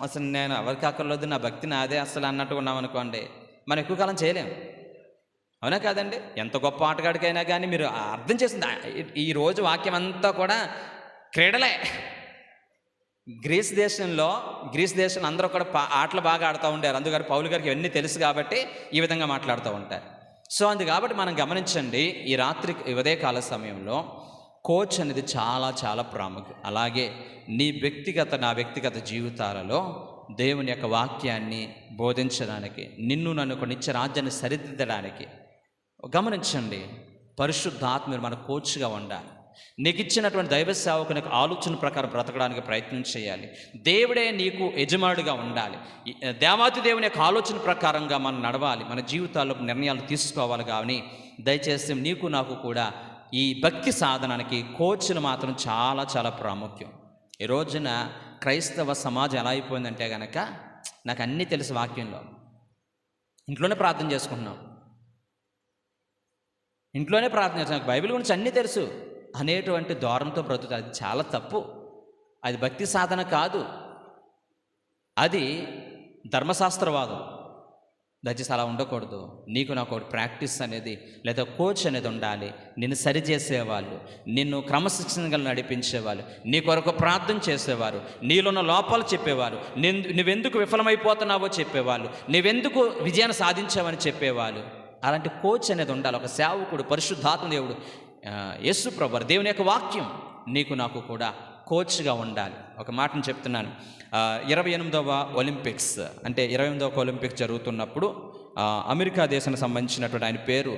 అసలు నేను ఎవరికి అక్కర్లేదు, నా భక్తి నాదే అసలు అన్నట్టుగా ఉన్నామనుకోండి, మనం ఎక్కువ కాలం చేయలేము. అవునా కాదండి? ఎంత గొప్ప ఆటగాడికైనా కానీ మీరు అర్థం చేసింది, ఈరోజు వాక్యం అంతా కూడా క్రీడలే. గ్రీస్ దేశంలో అందరూ కూడా ఆటలు బాగా ఆడుతూ ఉండారు. అందుకని పౌలు గారికి ఇవన్నీ తెలుసు కాబట్టి ఈ విధంగా మాట్లాడుతూ ఉంటారు. సో కాబట్టి మనం గమనించండి, ఈ రాత్రి ఉదయకాల సమయంలో కోచ్ అనేది చాలా చాలా ప్రాముఖ్యం. అలాగే నా వ్యక్తిగత జీవితాలలో దేవుని యొక్క వాక్యాన్ని బోధించడానికి, నన్ను ఒక నిత్య రాజ్యాన్ని సరిదిద్దడానికి గమనించండి, పరిశుద్ధాత్మ మన కోచ్గా ఉండాలి. నీకు ఇచ్చినటువంటి దైవ సేవకుని ఆలోచన ప్రకారం బ్రతకడానికి ప్రయత్నం చేయాలి. దేవుడే నీకు యజమానుడిగా ఉండాలి. దేవాతి దేవుని యొక్క ఆలోచన ప్రకారంగా మనం నడవాలి, మన జీవితాల్లో నిర్ణయాలు తీసుకోవాలి. కానీ దయచేసి నీకు నాకు కూడా ఈ భక్తి సాధనానికి కోచ్లు మాత్రం చాలా చాలా ప్రాముఖ్యం. ఈ రోజున క్రైస్తవ సమాజం ఎలా అయిపోయిందంటే కనుక, నాకు అన్నీ తెలుసు వాక్యంలో, ఇంట్లోనే ప్రార్థన చేసుకుంటున్నాం, నాకు బైబిల్ గురించి అన్నీ తెలుసు అనేటువంటి ధోరణితో బ్రతుకుతుంది. అది చాలా తప్పు. అది భక్తి సాధన కాదు, అది ధర్మశాస్త్రవాదం. దయచేసి అలా ఉండకూడదు. నీకు నాకు ఒకటి ప్రాక్టీస్ అనేది లేదా కోచ్ అనేది ఉండాలి. నిన్ను సరిచేసేవాళ్ళు, నిన్ను క్రమశిక్షణగా నడిపించేవాళ్ళు, నీ కొరకు ప్రార్థన చేసేవారు, నీలోన్న లోపాలు చెప్పేవారు, నువ్వెందుకు విఫలమైపోతున్నావో చెప్పేవాళ్ళు, నువ్వెందుకు విజయాన్ని సాధించావని చెప్పేవాళ్ళు. అలాంటి కోచ్ అనేది ఉండాలి. ఒక సేవకుడు, పరిశుద్ధాత్మ దేవుడు, యేసు ప్రభువు, దేవుని యొక్క వాక్యం నీకు నాకు కూడా కోచ్గా ఉండాలి. ఒక మాటను చెప్తున్నాను. 28వ ఒలింపిక్స్ అంటే 28వ ఒలింపిక్స్ జరుగుతున్నప్పుడు అమెరికా దేశానికి సంబంధించినటువంటి ఆయన పేరు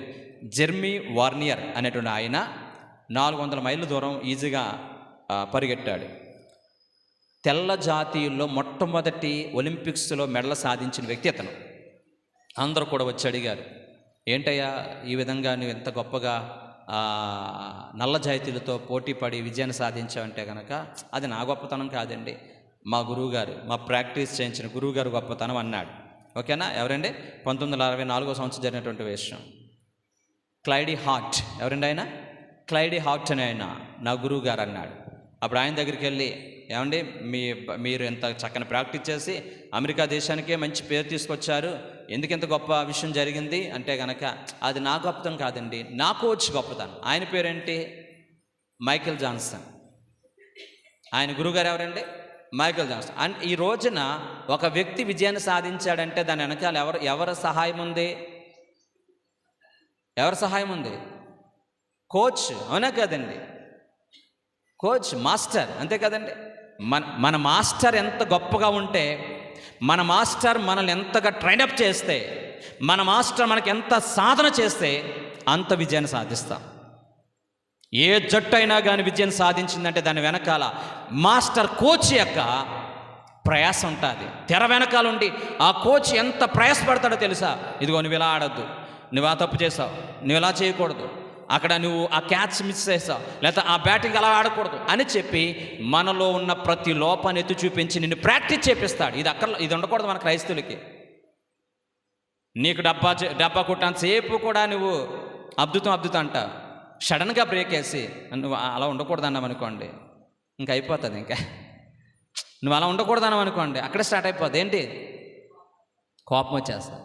జెర్మీ వార్నియర్ అనేటువంటి ఆయన 400 మైళ్ళ దూరం ఈజీగా పరిగెట్టాడు. తెల్ల జాతీయుల్లో మొట్టమొదటి ఒలింపిక్స్లో మెడల్ సాధించిన వ్యక్తి అతను. అందరూ కూడా వచ్చి అడిగారు, ఏంటయ్యా ఈ విధంగా నువ్వు ఎంత గొప్పగా నల్ల జాతీయులతో పోటీ పడి విజయాన్ని సాధించావంటే కనుక, అది నా గొప్పతనం కాదండి, మా గురువుగారు, మా ప్రాక్టీస్ చేయించిన గురువుగారు గొప్పతనం అన్నాడు. ఓకేనా? ఎవరండి? 1964 సంవత్సరం జరిగినటువంటి విషయం. క్లైడీ హార్ట్. ఎవరండి ఆయన? క్లైడీ హార్ట్ అనే ఆయన నా గురువుగారు అన్నాడు. అప్పుడు ఆయన దగ్గరికి వెళ్ళి, ఏమండి మీరు ఎంత చక్కని ప్రాక్టీస్ చేసి అమెరికా దేశానికే మంచి పేరు తీసుకొచ్చారు, ఎందుకింత గొప్ప విషయం జరిగింది అంటే కనుక, అది నా గొప్పతనం కాదండి, నా కోచ్ గొప్పతనం. ఆయన పేరేంటి? Michael Johnson. ఆయన గురువుగారు ఎవరండి? Michael Johnson. అండ్ ఈ రోజున ఒక వ్యక్తి విజయాన్ని సాధించాడంటే దాని వెనకాల ఎవరి సహాయం ఉంది? ఎవరి సహాయం ఉంది? కోచ్. అవునా కదండి? కోచ్, మాస్టర్, అంతే కదండి? మన మాస్టర్ ఎంత గొప్పగా ఉంటే, మన మాస్టర్ మనల్ని ఎంతగా ట్రైనప్ చేస్తే, మన మాస్టర్ మనకి ఎంత సాధన చేస్తే అంత విజయాన్ని సాధిస్తాం. ఏ జట్టు అయినా కానీ విజయం సాధించిందంటే దాని వెనకాల మాస్టర్ కోచ్ యొక్క ప్రయాస ఉంటుంది. తెర వెనకాల ఉండి ఆ కోచ్ ఎంత ప్రయాసపడతాడో తెలుసా? ఇదిగో నువ్వు ఇలా ఆడొద్దు, నువ్వు ఆ తప్పు చేసావు, నువ్వు ఇలా చేయకూడదు, అక్కడ నువ్వు ఆ క్యాచ్ మిస్ చేసావు, లేకపోతే ఆ బ్యాటింగ్ అలా ఆడకూడదు అని చెప్పి మనలో ఉన్న ప్రతి లోపాన్ని ఎత్తి చూపించి నిన్ను ప్రాక్టీస్ చేపిస్తాడు. ఇది ఉండకూడదు మన క్రైస్తవులకి. నీకు డబ్బా కొట్టినంతసేపు కూడా నువ్వు అద్భుతం అంట, సడన్గా బ్రేక్ వేసి నువ్వు అలా ఉండకూడదు అన్నావు అనుకోండి, ఇంకా అయిపోతుంది. ఇంకా నువ్వు అలా ఉండకూడదు అన్నావు అనుకోండి, అక్కడే స్టార్ట్ అయిపోతుంది. ఏంటి? కోపం వచ్చేస్తా.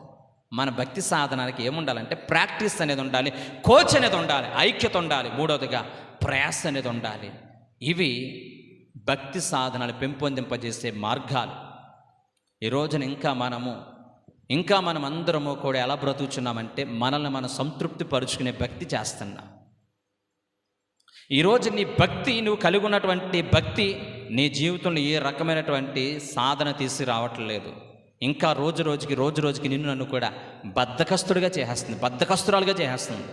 మన భక్తి సాధనానికి ఏముండాలంటే ప్రాక్టీస్ అనేది ఉండాలి, కోచ్ అనేది ఉండాలి, ఐక్యత ఉండాలి, మూడవదిగా ప్రయాస అనేది ఉండాలి. ఇవి భక్తి సాధనాలు పెంపొందింపజేసే మార్గాలు. ఈ రోజున ఇంకా మనం అందరము కూడా ఎలా బ్రతుకుతున్నామంటే మనల్ని మనం సంతృప్తి పరుచుకునే భక్తి చేస్తున్నాం. ఈరోజు నీ భక్తి, నువ్వు కలిగి ఉన్నటువంటి భక్తి నీ జీవితంలో ఏ రకమైనటువంటి సాధన తీసుకురావట్లేదు. ఇంకా రోజు రోజుకి నన్ను కూడా బద్ధకస్తురాలుగా చేసేస్తుంది.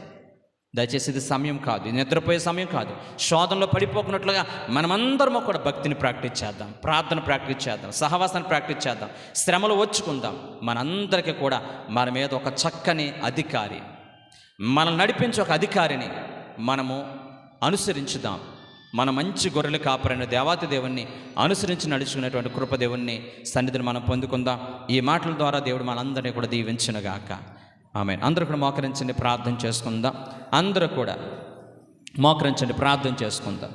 దయచేసి ఇది సమయం కాదు, ఇది నిద్రపోయే సమయం కాదు. శోధనలో పడిపోకున్నట్లుగా మనమందరము కూడా భక్తిని ప్రాక్టీస్ చేద్దాం, ప్రార్థన ప్రాక్టీస్ చేద్దాం, సహవాసాన్ని ప్రాక్టీస్ చేద్దాం, శ్రమలు ఓర్చుకుందాం. మనందరికీ కూడా మన మీద ఒక చక్కని అధికారి, మనల్ని నడిపించే ఒక అధికారిని మనము అనుసరించుదాం. మన మంచి గొర్రెలు కాపరైన దేవాతి దేవుణ్ణి అనుసరించి నడుచుకునేటువంటి కృపదేవుణ్ణి సన్నిధిని మనం పొందుకుందాం. ఈ మాటల ద్వారా దేవుడు మనందరినీ కూడా దీవించునుగాక. ఆమేన్. అందరూ కూడా మోకరించండి, ప్రార్థన చేసుకుందాం. అందరూ కూడా మోకరించండి, ప్రార్థన చేసుకుందాం.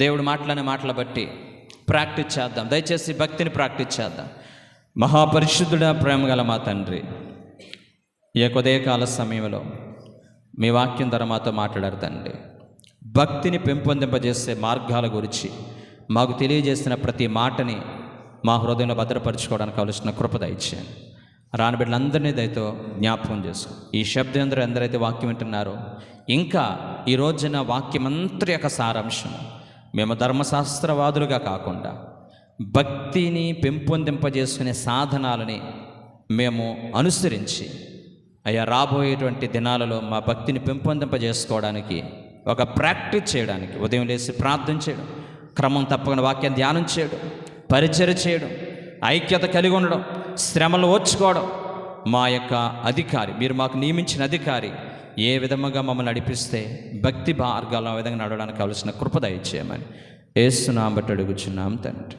దేవుడు మాటలనే మాటలు బట్టి ప్రాక్టీస్ చేద్దాం. దయచేసి భక్తిని ప్రాక్టీస్ చేద్దాం. మహాపరిశుద్ధుడా, ప్రేమగల మా తండ్రి, ఈ ఉదయకాల సమయంలో మీ వాక్యం ద్వారా మాతో మాట్లాడారు తండ్రి. భక్తిని పెంపొందింపజేసే మార్గాల గురించి మాకు తెలియజేసిన ప్రతి మాటని మా హృదయంలో భద్రపరచుకోవడానికి కావలసిన కృప దయచేయండి. రాని బిడ్డలందరినీ దయతో జ్ఞాపకం చేసుకో. ఈ శబ్దం ఎందరైతే వాక్యం వింటున్నారో, ఇంకా ఈ రోజున వాక్యమంతటి యొక్క సారాంశం మేము ధర్మశాస్త్రవాదులుగా కాకుండా భక్తిని పెంపొందింపజేసుకునే సాధనాలని మేము అనుసరించి అయ్యా రాబోయేటువంటి దినాలలో మా భక్తిని పెంపొందింపజేసుకోవడానికి, ఒక ప్రాక్టీస్ చేయడానికి, ఉదయం లేచి ప్రార్థన చేయడం, క్రమం తప్పకుండా వాక్యం ధ్యానం చేయడం, పరిచర్య చేయడం, ఐక్యత కలిగి ఉండడం, శ్రమలు ఓర్చుకోవడం, మా యొక్క అధికారి, మీరు మాకు నియమించిన అధికారి ఏ విధముగా మమ్మల్ని నడిపిస్తే భక్తి మార్గాల్లో ఆ విధంగా నడవడానికి కావలసిన కృప దయచేయమని యేసు నామమున అడుగుచున్నాం తండ్రి.